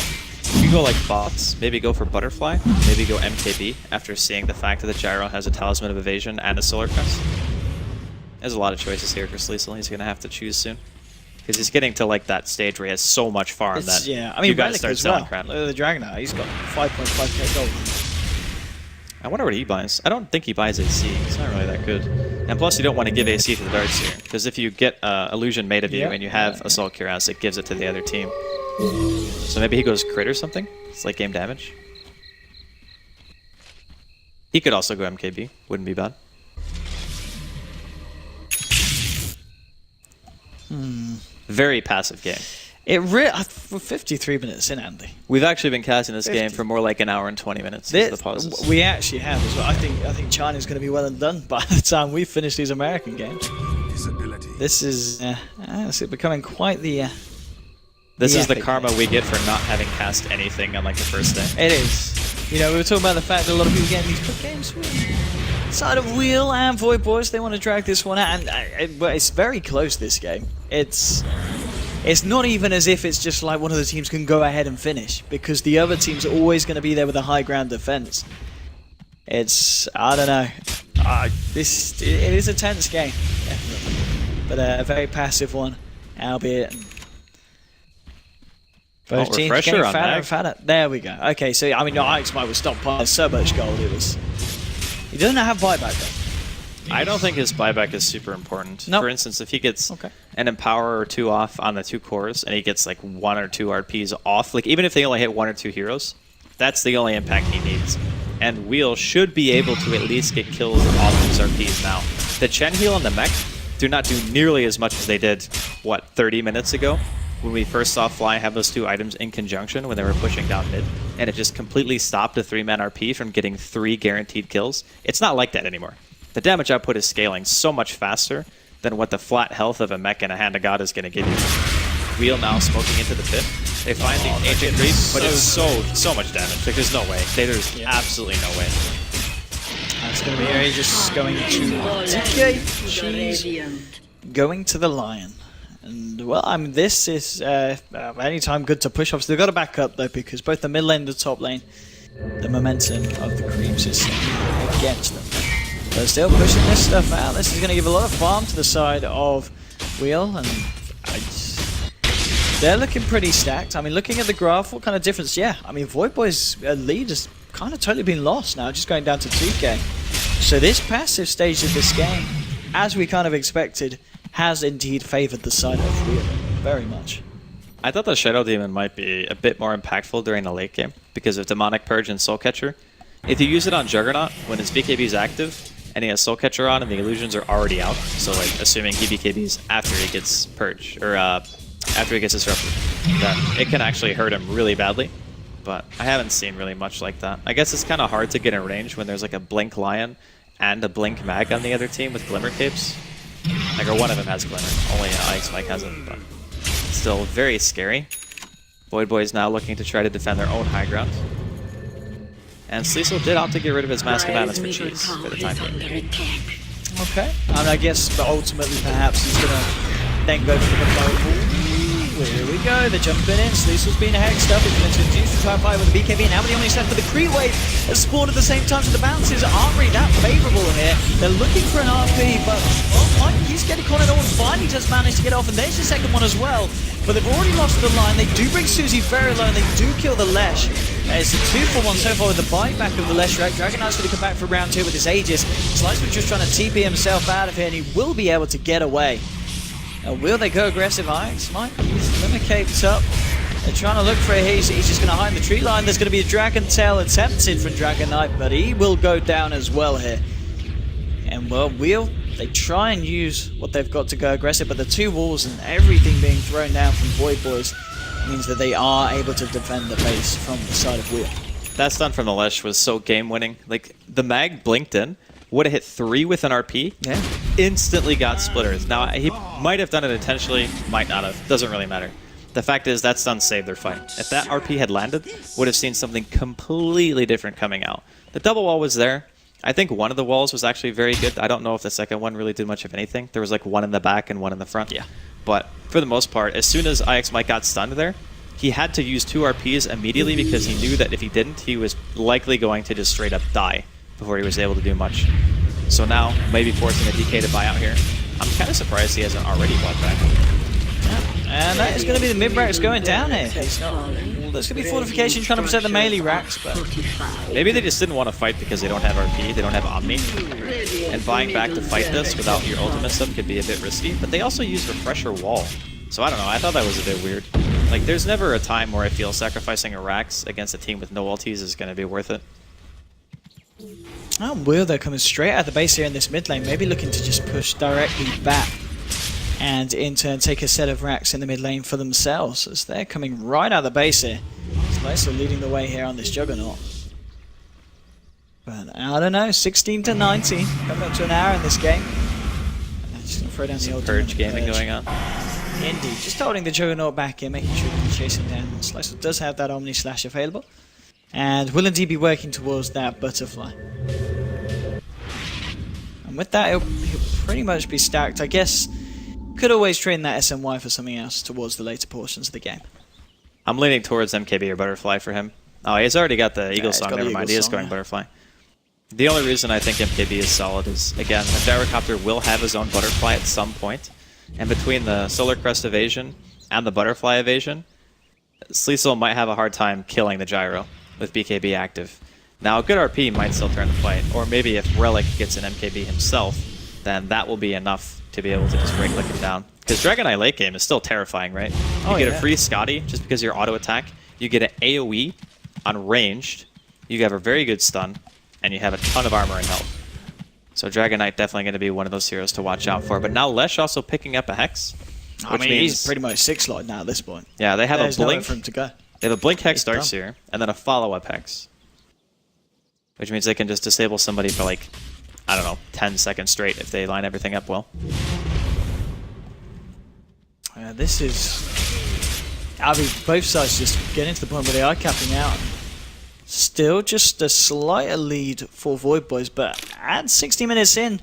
You could go like bots, maybe go for Butterfly, maybe go MKB after seeing the fact that the Gyro has a Talisman of Evasion and a Solar Crest. There's a lot of choices here for Liesel. He's going to have to choose soon. Because he's getting to like that stage where he has so much farm that yeah, I mean, you guys start selling crap. The Dragonaut, he's got 5.5k gold. I wonder what he buys. I don't think he buys AC. It's not really that good. And plus, you don't want to give AC to the Darkseer, because if you get Illusion made of you and you have Assault Cuirass, it gives it to the other team. So maybe he goes crit or something? It's like game damage. He could also go MKB. Wouldn't be bad. Very passive game. We're 53 minutes in, Andy. We've actually been casting this game for more like an hour and 20 minutes. The pauses. We actually have as well. I think China's going to be well and done by the time we finish these American games. This is becoming quite the. This is the karma we get for not having cast anything on like the first day. It is. You know, we were talking about the fact that a lot of people getting these quick games. Side of Wheel and Void Boys, they want to drag this one out, and it's very close, this game. It's not even as if it's just like one of the teams can go ahead and finish, because the other team's always going to be there with a high ground defense. It's, I don't know, it is a tense game, definitely, but a very passive one, albeit. Both teams getting fatter and fatter. There we go. Okay, so I mean, Ike's might was stopped by so much gold. He doesn't have buyback though. I don't think his buyback is super important. Nope. For instance, if he gets an Empower or 2 off on the 2 cores, and he gets like 1 or 2 RPs off, like even if they only hit 1 or 2 heroes, that's the only impact he needs. And Wheel should be able to at least get kills off his RPs now. The Chen heal and the mech do not do nearly as much as they did, what, 30 minutes ago? When we first saw Fly have those 2 items in conjunction when they were pushing down mid, and it just completely stopped a 3-man RP from getting 3 guaranteed kills. It's not like that anymore. The damage output is scaling so much faster than what the flat health of a mech and a Hand of God is going to give you. Wheel now smoking into the pit. They find the Ancient Creep, but it's so much damage. Like, there's no way. There's absolutely no way. That's going to be just going to TK. She's going to the Lion. And, well, I mean, this is anytime good to push off. So they've got to back up, though, because both the mid lane and the top lane, the momentum of the creeps is against them. They're still pushing this stuff out. This is going to give a lot of farm to the side of Wheel, and they're looking pretty stacked. I mean, looking at the graph, what kind of difference? Yeah, I mean, Void Boy's lead has kind of totally been lost now, just going down to 2k. So this passive stage of this game, as we kind of expected, has indeed favored the side of Wheel very much. I thought the Shadow Demon might be a bit more impactful during the late game because of Demonic Purge and Soul Catcher. If you use it on Juggernaut when his BKB is active and he has Soul Catcher on, and the illusions are already out. So like, assuming he BKBs after he gets purged, or after he gets disrupted, then it can actually hurt him really badly. But I haven't seen really much like that. I guess it's kind of hard to get in range when there's like a Blink Lion and a Blink Mag on the other team with Glimmer Capes. Like, or one of them has Glimmer, only TI5 hasn't, but still very scary. Void Boys now looking to try to defend their own high ground. And Sleesel did opt to get rid of his Mask of Madness for cheese for the time being. Okay. And I guess, but ultimately perhaps he's going to then go for the global. Here we go, they're jumping in. Sleesel's being hexed up. He's going to introduce the TI5 with the BKB. Now the only set for the Cree wave has spawned at the same time, so the bounces aren't really that favourable here. They're looking for an RP, but he's getting caught on. Finally just managed to get off, and there's the second one as well. But they've already lost the line. They do bring Susie very low, and they do kill the Lesh. It's a 2-for-1 so far with the buyback of the Lesh. Dragon Knight's going to come back for round 2 with his Aegis. Slice was just trying to TP himself out of here, and he will be able to get away. Will they go aggressive? Ix might. He's Limit Caped up. They're trying to look for a He's just going to hide in the tree line. There's going to be a Dragon Tail attempted from Dragon Knight, but he will go down as well here. And well, they try and use what they've got to go aggressive, but the 2 walls and everything being thrown down from Void Boys means that they are able to defend the base from the side of Wheel. That stun from the Lesh was so game-winning. Like, the Mag blinked in, would have hit 3 with an RP, yeah. Instantly got splitters. Now, he might have done it intentionally, might not have. Doesn't really matter. The fact is, that stun saved their fight. If that RP had landed, would have seen something completely different coming out. The double wall was there. I think one of the walls was actually very good. I don't know if the second one really did much of anything. There was like one in the back and one in the front. Yeah. But for the most part, as soon as IX Mike got stunned there, he had to use 2 RPs immediately because he knew that if he didn't, he was likely going to just straight up die before he was able to do much. So now, maybe forcing a DK to buy out here. I'm kind of surprised he hasn't already bought back. Yeah. And that is going to be the mid-racks going down here. There's going to be Fortification trying to protect the melee racks, but maybe they just didn't want to fight because they don't have RP, they don't have Omni. And buying back to fight this without your ultimate stuff could be a bit risky, but they also use Refresher Wall. So I don't know, I thought that was a bit weird. Like, there's never a time where I feel sacrificing a Rax against a team with no ultis is going to be worth it. Oh, Will, they're coming straight out of the base here in this mid lane, maybe looking to just push directly back and in turn take a set of racks in the mid lane for themselves as they're coming right out of the base here. Slicer leading the way here on this Juggernaut. But I don't know, 16 to 19, coming up to an hour in this game. Just gonna throw down the old Purge gaming going on. Indeed, just holding the Juggernaut back here, making sure he's chasing down. Slicer does have that Omni Slash available. And will indeed be working towards that Butterfly. And with that, he'll pretty much be stacked. I guess could always train that SMY for something else towards the later portions of the game. I'm leaning towards MKB or Butterfly for him. Oh, he's already got the Eagle Song, never mind. He is going Butterfly. The only reason I think MKB is solid is, again, the Gyrocopter will have his own Butterfly at some point. And between the Solar Crest evasion and the Butterfly evasion, Sleesel might have a hard time killing the Gyro with BKB active. Now, a good RP might still turn the fight, or maybe if Relic gets an MKB himself, then that will be enough to be able to just break him down. Because Dragon Eye late game is still terrifying, right? You get a free Scotty just because of your auto attack, you get an AoE on ranged, you have a very good stun, and you have a ton of armor and health. So Dragon Knight definitely going to be one of those heroes to watch out for. But now Lesh also picking up a Hex. I mean, he's pretty much 6-slot now at this point. Yeah, they have There's a Blink. nowhere for him to go. They have a Blink Hex Darkseer, and then a follow-up Hex. Which means they can just disable somebody for like, I don't know, 10 seconds straight if they line everything up well. This is... I mean, both sides just getting to the point where they are capping out. Still just a slight lead for Void Boys, but at 60 minutes in,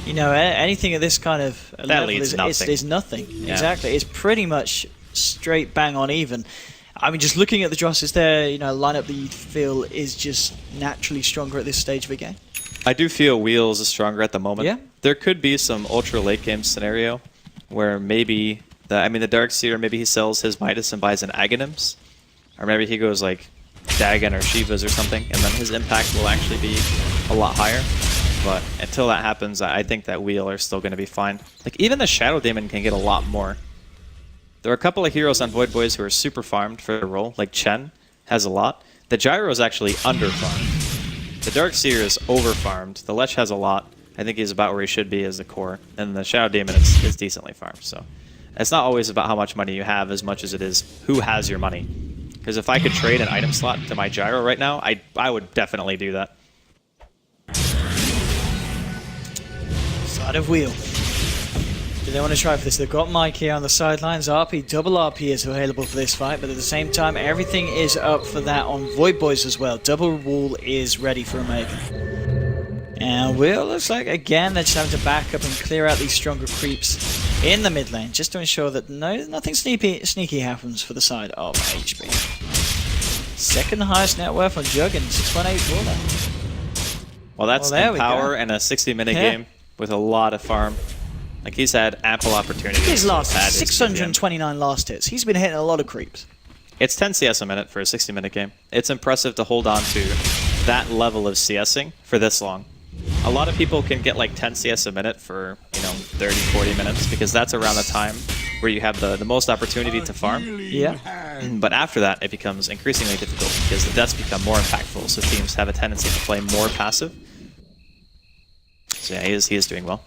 you know, anything at this kind of level is nothing. Yeah. Exactly. It's pretty much straight bang on even. I mean, just looking at the Drosses there, you know, lineup that you feel is just naturally stronger at this stage of the game. I do feel Wheels is stronger at the moment. Yeah. There could be some ultra late game scenario where maybe the Darkseer, maybe he sells his Midas and buys an Aghanims, or maybe he goes like Dagon or Shivas or something, and then his impact will actually be a lot higher. But until that happens, I think that Wheel are still going to be fine. Like, even the Shadow Demon can get a lot more. There are a couple of heroes on Void Boys who are super farmed for the role, like Chen has a lot. The Gyro is actually under farmed. The Darkseer is over farmed. The Lech has a lot. I think he's about where he should be as the core. And the Shadow Demon is decently farmed. So it's not always about how much money you have as much as it is who has your money. Because if I could trade an item slot to my gyro right now, I would definitely do that. Side of wheel. Do they want to try for this? They've got Mike here on the sidelines. RP, double RP is available for this fight, but at the same time, everything is up for that on Void Boys as well. Double wall is ready for Omega. And Will looks like, again, they're just having to back up and clear out these stronger creeps in the mid lane, just to ensure that nothing sneaky happens for the side of HB. Second highest net worth on Juggen, 6.84 there. Well, that's power and a 60-minute game with a lot of farm. Like, he's had ample opportunities. His last 629 last hits. He's been hitting a lot of creeps. It's 10 CS a minute for a 60-minute game. It's impressive to hold on to that level of CSing for this long. A lot of people can get like 10 CS a minute for, 30, 40 minutes because that's around the time where you have the most opportunity to farm. Yeah. But after that, it becomes increasingly difficult because the deaths become more impactful, so teams have a tendency to play more passive. So yeah, he is doing well.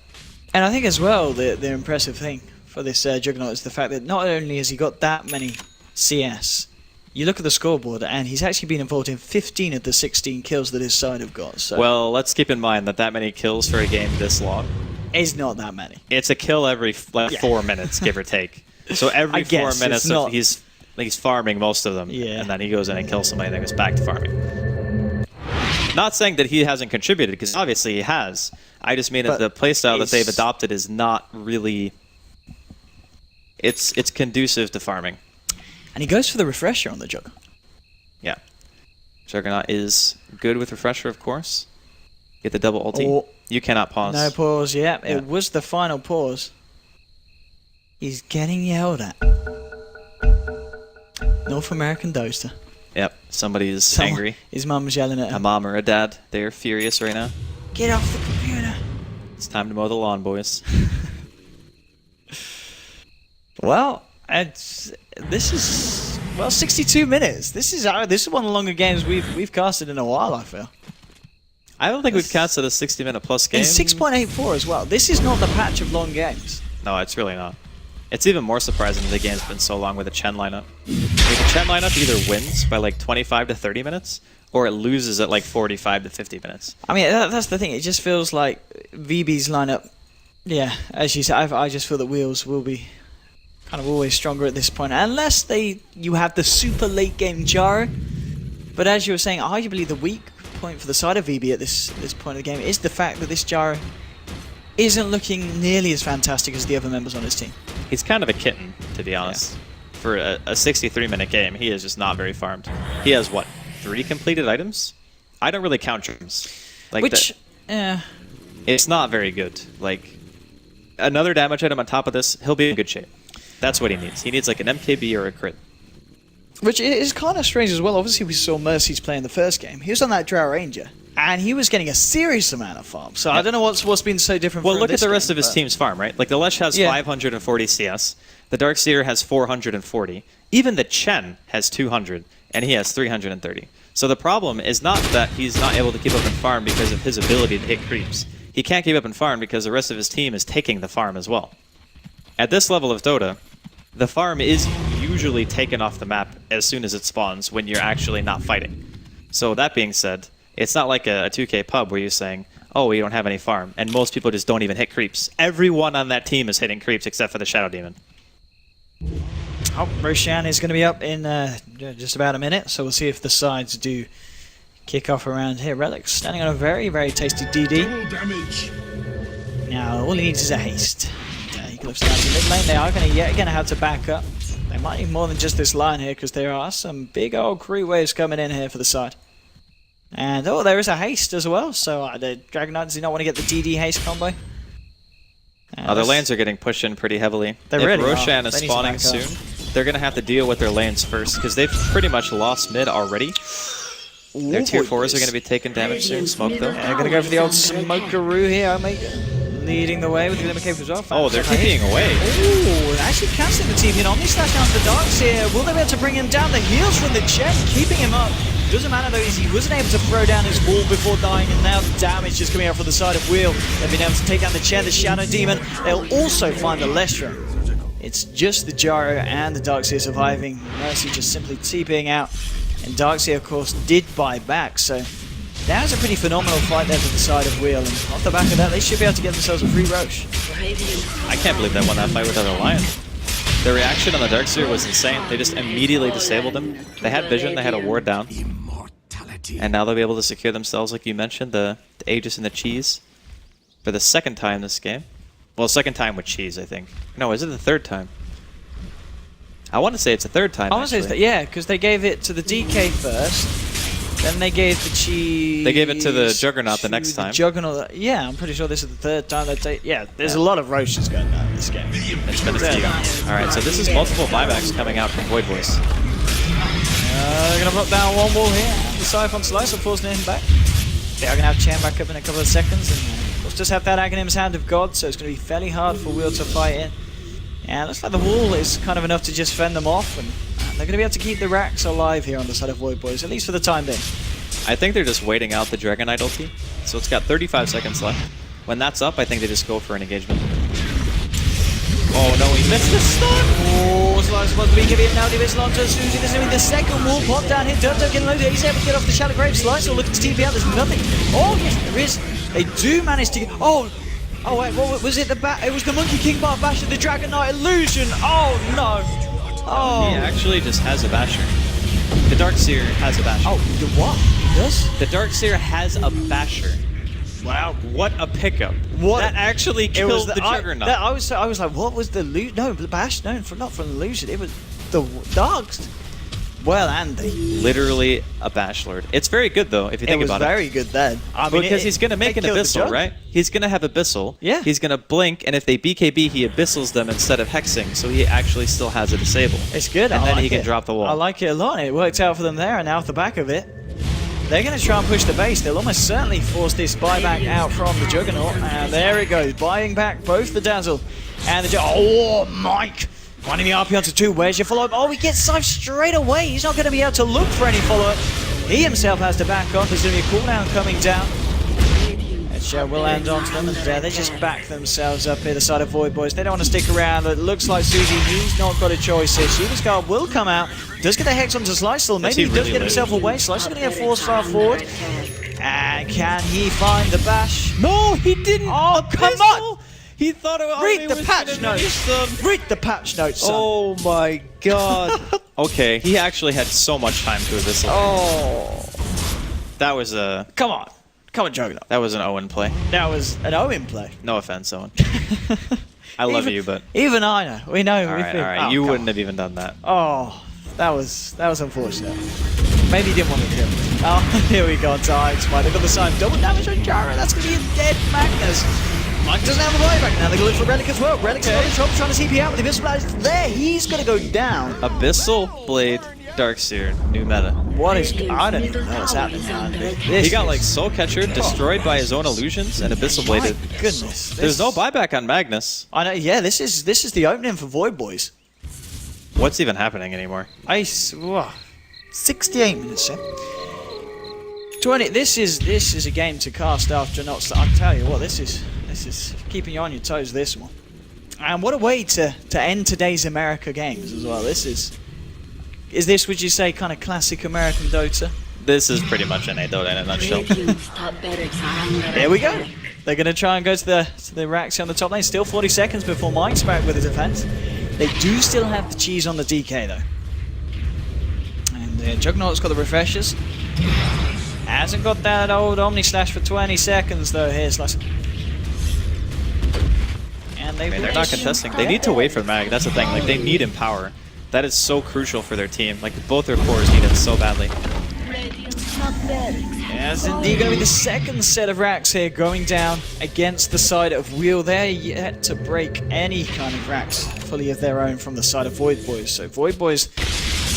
And I think as well, the impressive thing for this Juggernaut is the fact that not only has he got that many CS, you look at the scoreboard and he's actually been involved in 15 of the 16 kills that his side have got. So well, let's keep in mind that many kills for a game this long is not that many. It's a kill every 4 minutes, give or take. So every 4 minutes he's farming most of them, and then he goes in and kills somebody and then goes back to farming. Not saying that he hasn't contributed, because obviously he has. I just mean that the playstyle that they've adopted is not really... It's conducive to farming. And he goes for the refresher on the Jug. Yeah. Juggernaut is good with refresher, of course. Get the double ulti. Oh, you cannot pause. No pause, yeah. It was the final pause. He's getting yelled at. North American Doster. Yep, somebody's angry. His mum's yelling at him. A mom or a dad. They're furious right now. Get off the computer. It's time to mow the lawn, boys. Well, this is 62 minutes. This is one of the longer games we've casted in a while, I feel. I don't think we've casted a 60-minute plus game. And 6.84 as well. This is not the patch of long games. No, it's really not. It's even more surprising that the game's been so long with a Chen lineup. The Chen lineup either wins by like 25 to 30 minutes, or it loses at like 45 to 50 minutes. I mean, that's the thing. It just feels like VB's lineup, yeah, as you said, I just feel that Wheels will be kind of always stronger at this point. Unless you have the super late game Jaro. But as you were saying, arguably the weak point for the side of VB at this point of the game is the fact that this Jaro isn't looking nearly as fantastic as the other members on his team. He's kind of a kitten, to be honest. Yeah. For a 63-minute game, he is just not very farmed. He has, what, 3 completed items? I don't really count germs. Like it's not very good. Like, another damage item on top of this, he'll be in good shape. That's what he needs. He needs like an MKB or a crit. Which is kind of strange as well. Obviously, we saw Mercy's play in the first game. He was on that Drow Ranger, and he was getting a serious amount of farm. So I don't know what's been so different. Well, look at the rest of his team's farm, right? Like the Lesh has 540 CS, the Darkseer has 440, even the Chen has 200, and he has 330. So the problem is not that he's not able to keep up in farm because of his ability to hit creeps. He can't keep up in farm because the rest of his team is taking the farm as well. At this level of Dota, the farm is usually taken off the map as soon as it spawns when you're actually not fighting. So that being said, it's not like a 2K pub where you're saying, oh, we don't have any farm, and most people just don't even hit creeps. Everyone on that team is hitting creeps except for the Shadow Demon. Oh, Roshan is going to be up in just about a minute, so we'll see if the sides do kick off around here. Relic standing on a very, very tasty DD. Damage. Now, all he needs is a haste. He looks down to mid lane. They are going to yet again have to back up. They might need more than just this line here, because there are some big old crew waves coming in here for the side. And, oh, there is a haste as well, so the Dragon Knight does not want to get the DD haste combo. Their lanes are getting pushed in pretty heavily. They if really Roshan is spawning soon, they're going to have to deal with their lanes first, because they've pretty much lost mid already. Their tier 4s are going to be taking damage soon. Smoke, though. Yeah, they're going to go for the old Smokeroo here, Omega. Leading the way with the Limit Cave as well. Oh, they're TPing away. Ooh, actually cancelling the TP. And Omni slash down to the Darks here. Will they be able to bring him down? The heals from the Jet, keeping him up Doesn't matter though, he wasn't able to throw down his wall before dying, and now the damage is coming out from the side of Wheel. They've been able to take down the chair, the Shadow Demon. They'll also find the Lestra. It's just the Gyro and the Darkseer surviving. Mercy just simply TPing out. And Darkseer, of course, did buy back, so that was a pretty phenomenal fight there to the side of Wheel. And off the back of that, they should be able to get themselves a free Roche. I can't believe they won that fight without a Lion. The reaction on the Darkseer was insane. They just immediately disabled him. They had vision, they had a ward down. And now they'll be able to secure themselves, like you mentioned, the Aegis and the Cheese for the second time this game. Well, second time with Cheese, I think. No, is it the third time? I want to say it's the third time. I want to say it's yeah, because they gave it to the DK first, then they gave the Cheese. They gave it to the Juggernaut the next time. Juggernaut, yeah, I'm pretty sure this is the third time they take. Yeah, there's a lot of Roaches going on in this game. It's been a few. Alright, so this is multiple buybacks coming out from Void Boys. They're going to put down one wall here. The Siphon Slice, of course, him back. They are going to have Chen back up in a couple of seconds. And of course, just have that Aghanim's Hand of God, so it's going to be fairly hard for Wheel to fight in. Yeah, looks like the wall is kind of enough to just fend them off. And they're going to be able to keep the racks alive here on the side of Void Boys, at least for the time being. I think they're just waiting out the Dragon Knight ulti. So it's got 35 seconds left. When that's up, I think they just go for an engagement. Oh no, he missed the stun! Oh, Slice supposed to be giving it now. He missed onto Susie. This is the second wall pop down here. Dubdo getting loaded. He's able to get off the Shallow Grave. Slice will look to TP out. There's nothing. Oh, yes, there is. They do manage to get. Oh, wait, what was it? It was the Monkey King Bar Bash of the Dragon Knight illusion. Oh, no. Oh. He actually just has a Basher. The Darkseer has a Basher. Oh, the what? He does? The Darkseer has a Basher. Wow, what a pickup. What? That actually killed the Juggernaut. I was like, what was the loot? No, the Bash, no, not from the illusion. It was the Darks. Well, Andy. Literally a Bash Lord. It's very good, though, if you think about it. It was very good then. I mean, because he's going to make an Abyssal, right? He's going to have Abyssal. Yeah. He's going to blink, and if they BKB, he Abyssals them instead of Hexing, so he actually still has a Disable. It's good. And I then like he can it. drop the wall. I like it a lot. It worked out for them there, and now off the back of it, they're going to try and push the base. They'll almost certainly force this buyback out from the Juggernaut. And there it goes. Buying back both the Dazzle and the Oh, Mike! Finding the RP onto 2. Where's your follow-up? Oh, he gets Scythe straight away. He's not going to be able to look for any follow-up. He himself has to back off. There's going to be a cooldown coming down. And will land onto them. And they just back themselves up here, the side of Void Boys. They don't want to stick around. It looks like Susie, he's not got a choice here. Shooter's Guard will come out. Does get the Hex onto Slice. Maybe he does get himself away. Slice is going to get forced far forward. And can he find the Bash? No, he didn't. Oh, come on! He thought it was. Read the patch notes. Read the patch notes, son. Oh my god. Okay, he actually had so much time to Abyssal. Oh. That was a. Come on. Come on, Juggernaut. That was an Owen play. That was an Owen play. No offense, Owen. I love you, but. Even I know. We know. Alright. You wouldn't have even done that. Oh, that was unfortunate. Maybe he didn't want to kill. Oh, here we go. TI5. They've got the sign. Double damage on Jara. That's going to be a dead Magnus. Mike doesn't have a buyback now. They're going to look for Relic as well. Relic's got in trouble trying to TP out with the Abyssal Blade. There, he's going to go down. Abyssal Blade Darkseer, new meta. What is... I don't even know what's happening now. He got like Soul Catcher, destroyed by his own illusions, and Abyssal Bladed. My goodness. There's no buyback on Magnus. I know, yeah, this is the opening for Void Boys. What's even happening anymore? 68 minutes, yeah. 20. This is a game to cast after not. I'll tell you what, this is keeping you on your toes. This one, and what a way to end today's America games as well. Is this, would you say, kind of classic American Dota? This is pretty much NA Dota in a nutshell. There we go. They're going to try and go to the racks on the top lane. Still 40 seconds before Mike's back with the defense. They do still have the cheese on the DK though. And Juggernaut's got the refreshers. Hasn't got that old Omni Slash for 20 seconds though. Here's Slash. And they're not contesting. They need to wait for Mag. That's the thing. Like, they need Empower. That is so crucial for their team. Like, both their cores need it so badly. Yes, indeed, going to be the second set of racks here going down against the side of Wheel. They're yet to break any kind of racks fully of their own from the side of Void Boys. So Void Boys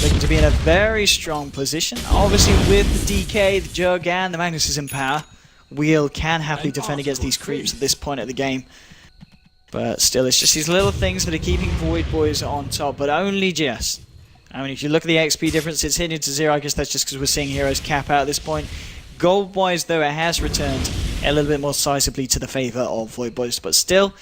looking to be in a very strong position. Obviously with the DK, the Jug, and the Magnus is in power, Wheel can happily defend against these creeps at this point of the game. But still, it's just these little things that are keeping Void Boys on top, but only just. I mean, if you look at the XP difference, it's hitting to 0. I guess that's just because we're seeing heroes cap out at this point. Gold-wise, though, it has returned a little bit more sizably to the favor of Void Boys, but still,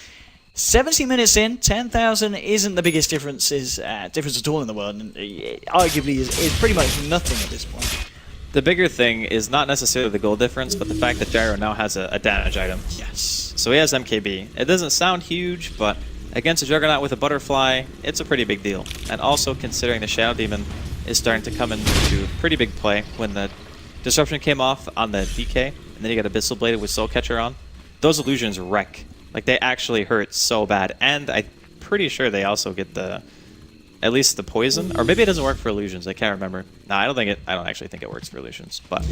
70 minutes in, 10,000 isn't the biggest difference at all in the world, and arguably is pretty much nothing at this point. The bigger thing is not necessarily the gold difference, but the fact that Gyro now has a damage item. Yes. So he has MKB. It doesn't sound huge, but against a Juggernaut with a Butterfly, it's a pretty big deal. And also considering the Shadow Demon is starting to come into pretty big play when the Disruption came off on the DK, and then you got Abyssal Bladed with Soul Catcher on. Those illusions wreck. Like, they actually hurt so bad. And I'm pretty sure they also get at least the poison, or maybe it doesn't work for illusions. I can't remember. No, I don't actually think it works for illusions, but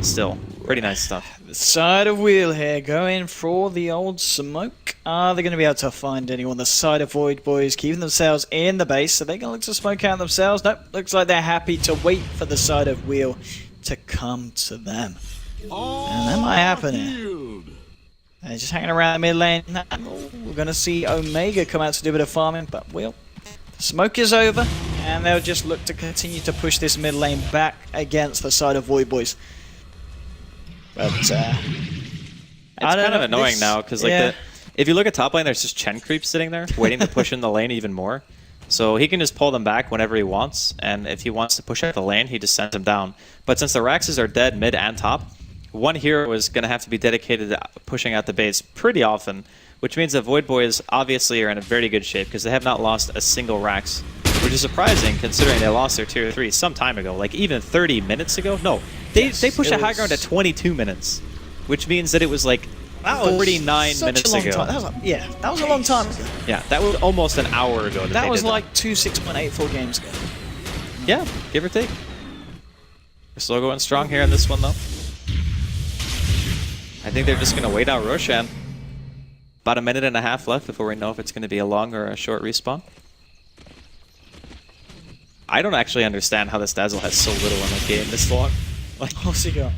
still, pretty nice stuff. The side of Wheel here going for the old smoke. Are they going to be able to find anyone? The side of Void Boys keeping themselves in the base, so they're going to look to smoke out themselves. Nope, looks like they're happy to wait for the side of Wheel to come to them. And that might happen here. They're just hanging around the mid lane. We're going to see Omega come out to do a bit of farming, but Wheel. Smoke is over, and they'll just look to continue to push this mid lane back against the side of Void Boys. But it's kind of annoying now, because if you look at top lane, there's just Chen creep sitting there, waiting to push in the lane even more. So he can just pull them back whenever he wants, and if he wants to push out the lane, he just sends them down. But since the Raxes are dead mid and top, one hero is going to have to be dedicated to pushing out the base pretty often, which means that Void Boys obviously are in a very good shape because they have not lost a single Rax, which is surprising considering they lost their tier 3 some time ago, like even 30 minutes ago? No, they pushed a high ground at 22 minutes, which means that it was like 49 minutes ago. That was a long time ago. Yeah, that was almost an hour ago. That was like 2 6.84 games ago. Yeah, give or take. We're still going strong here in this one, though. I think they're just going to wait out Roshan. About a minute and a half left before we know if it's going to be a long or a short respawn. I don't actually understand how this Dazzle has so little in the game this long. Like, what's he got?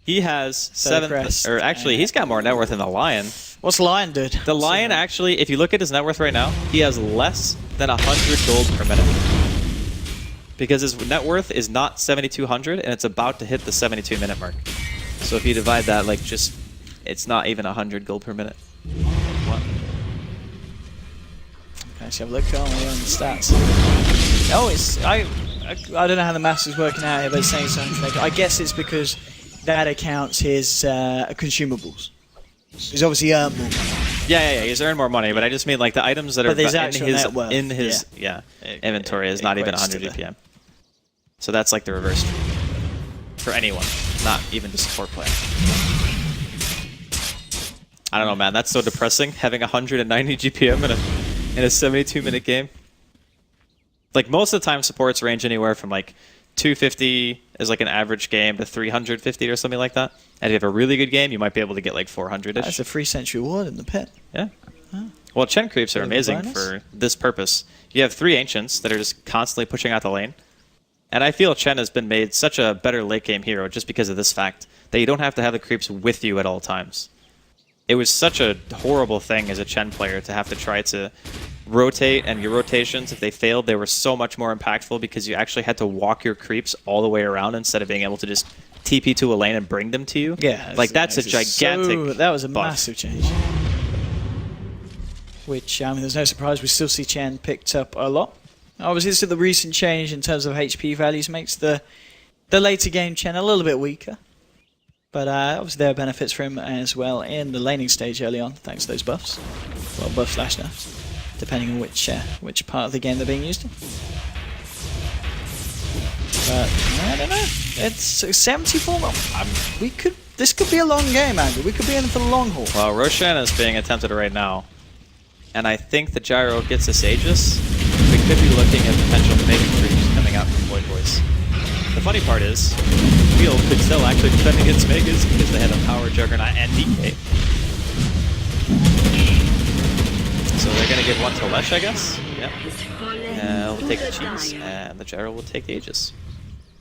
He has 7, or actually, he's got more net worth than the Lion. What's Lion did? The Lion actually, if you look at his net worth right now, he has less than 100 gold per minute. Because his net worth is not 7,200, and it's about to hit the 72-minute mark. So if you divide that, like, just, it's not even 100 gold per minute. What? Okay, so have a look on the stats. Oh, I don't know how the maths is working out here, but it's saying something. I guess it's because that accounts his consumables. He's obviously earned more money. Yeah, he's earned more money, but I just mean like the items that are in his inventory is not even 100 GPM. So that's like the reverse for anyone, not even just support player. I don't know, man. That's so depressing, having 190 GPM in a 72-minute game. Like, most of the time, supports range anywhere from, like, 250 is, like, an average game to 350 or something like that. And if you have a really good game, you might be able to get, like, 400-ish. That's a free Sentry Ward in the pit. Yeah. Oh. Well, Chen creeps are amazing for this purpose. You have 3 Ancients that are just constantly pushing out the lane. And I feel Chen has been made such a better late-game hero just because of this fact, that you don't have to have the creeps with you at all times. It was such a horrible thing as a Chen player to have to try to rotate, and your rotations, if they failed, they were so much more impactful because you actually had to walk your creeps all the way around instead of being able to just TP to a lane and bring them to you. Yeah, like that's a gigantic that was a buff. massive change. Which, I mean, there's no surprise, we still see Chen picked up a lot. Obviously, this is the recent change in terms of HP values makes the later game Chen a little bit weaker. But obviously there are benefits for him as well in the laning stage early on, thanks to those buffs. Well, buff / nerfs, depending on which part of the game they're being used in. But I don't know. It's 74. This could be a long game, Andrew. We could be in for the long haul. Well, Roshan is being attempted right now, and I think the Gyro gets this Aegis. We could be looking at potential Mega creeps coming out from Void Boys. The funny part is, Wheel could still actually defend against Megas because they had a Power, Juggernaut, and DK. So they're going to give one to Lesh, I guess. Yeah. We'll take the cheese, and the Gyro will take the Aegis.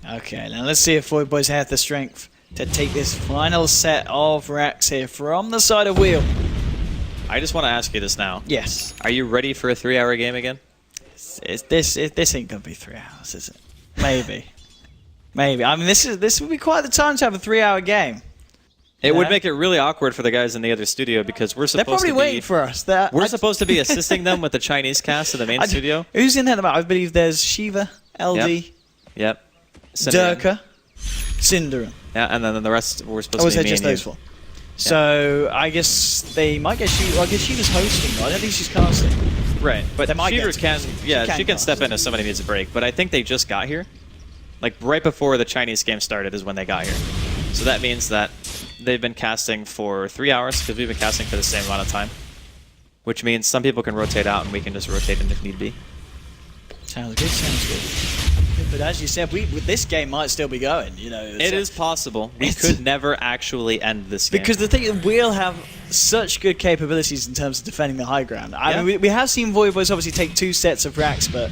Okay, now let's see if Void Boys have the strength to take this final set of racks here from the side of Wheel. I just want to ask you this now. Yes. Are you ready for a 3-hour game again? this ain't gonna be 3 hours, is it? Maybe. Maybe. I mean, this would be quite the time to have a 3-hour game. It would make it really awkward for the guys in the other studio because we're They're supposed probably to waiting be for us. we're supposed to be assisting them with the Chinese cast in the main studio. Who's in there? I believe there's Shiva, LD, Yep. Durka, Cinderin. Yeah, and then the rest we're supposed Or was to it be me just and those you. four? So I guess they might get Shiva. Well, I guess Shiva's hosting, right? I don't think she's casting. Right, but They might Shiva get to can, cast. yeah, She she can can step in if somebody needs a break. But I think they just got here, like right before the Chinese game started is when they got here. So that means that they've been casting for 3 hours because we've been casting for the same amount of time, which means some people can rotate out and we can just rotate in if need be. Sounds good. Sounds good. But as you said, this game might still be going. You know, It is possible. We could never actually end this game. because the thing is, we'll have such good capabilities in terms of defending the high ground. I mean, we have seen Void obviously take 2 sets of racks, but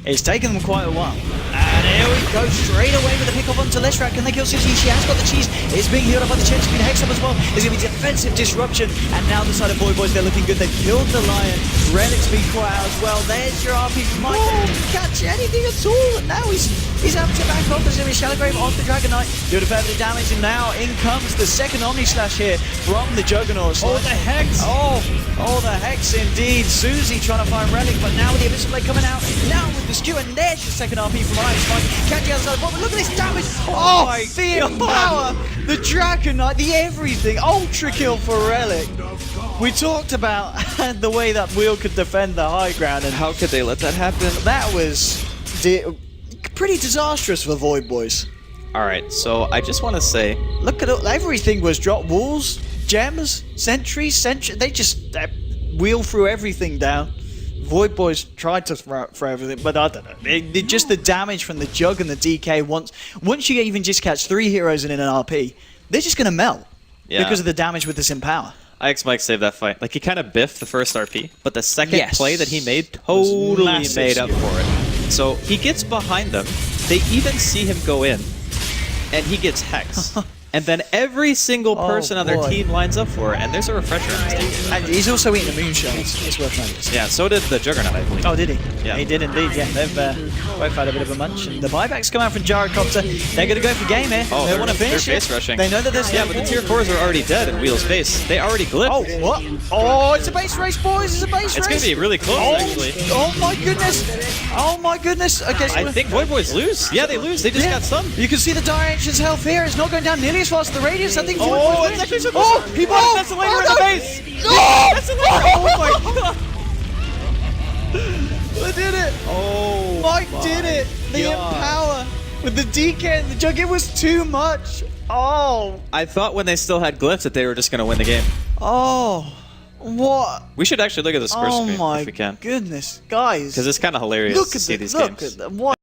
it's taken them quite a while. And here we go, straight away with the pick up onto Whreck. Can they kill Sushi? She has got the cheese. It's being healed up by the Chen. She's been hexed up as well. There's going to be defensive disruption. And now the side of Void, they're looking good. They've killed the Lion. Relic's been caught out as well. There's your RP. Might catch anything at all. And now he's having to back off. There's going to be Shallowgrave off the Dragon Knight. Doing a fair bit of damage. And now in comes the second Omni Slash here from the Juggernaut. Oh, the Hex! Oh, the Hex indeed. Susie trying to find Relic, but now with the Abyssal Blade coming out. Now with the skew, and there's your second RP from Iron Spike. Catching outside the bottom. Look at this damage. Oh, my the power. The Dragon Knight, the everything. Ultra kill for Relic. We talked about the way that Wheel could defend the high ground, and How could they let that happen? that was pretty disastrous for Void Boys. Alright, so I just want to say, Look at it. Everything was dropped. Walls, gems, sentries. They just wheel through everything down. Void Boys tried to throw everything, but I don't know. Just the damage from the Jug and the DK. Once you even just catch 3 heroes in an RP, they're just going to melt because of the damage with this Empower. IX Mike saved that fight. Like, he kind of biffed the first RP, but the second Yes. play that he made totally massive made up skill. for it. So he gets behind them. They even see him go in, and he gets hexed. And then every single person on their boy. team lines up for it, and there's a refresher on his team. And he's also eating the moon shells. It's worth noticing. Yeah, so did the Juggernaut, I believe. Oh, did he? Yeah. He did indeed, yeah. They've both had a bit of a munch. And the buybacks come out from Gyrocopter. They're going to go for game here. Oh, they they're- want to finish they're it. face rushing. They know that there's... Yeah, but the tier 4s are already dead in Wheel's face. They already glyphed. Oh, what? Oh, it's a base race, boys. It's a base race. It's going to be really close, actually. Oh, my goodness. Oh, my goodness. Okay, so I think Void Boys lose. Yeah, they lose. They just got stunned. You can see the Dire Ancient's health here. It's not going down nearly as fast as the Radius. I think Void Oh, Boys it's win. actually so Oh, close. He bought a Desolator in the base. Oh, Desolator. Oh, my God. I did it. Oh, Mike did it. The God. Empower with the DK and the Jug. It was too much. Oh. I thought when they still had glyphs that they were just going to win the game. Oh. What? We should actually look at the score Oh screen my if we can. goodness, guys. Because it's kind of hilarious Look to at see this. these Look games. at what.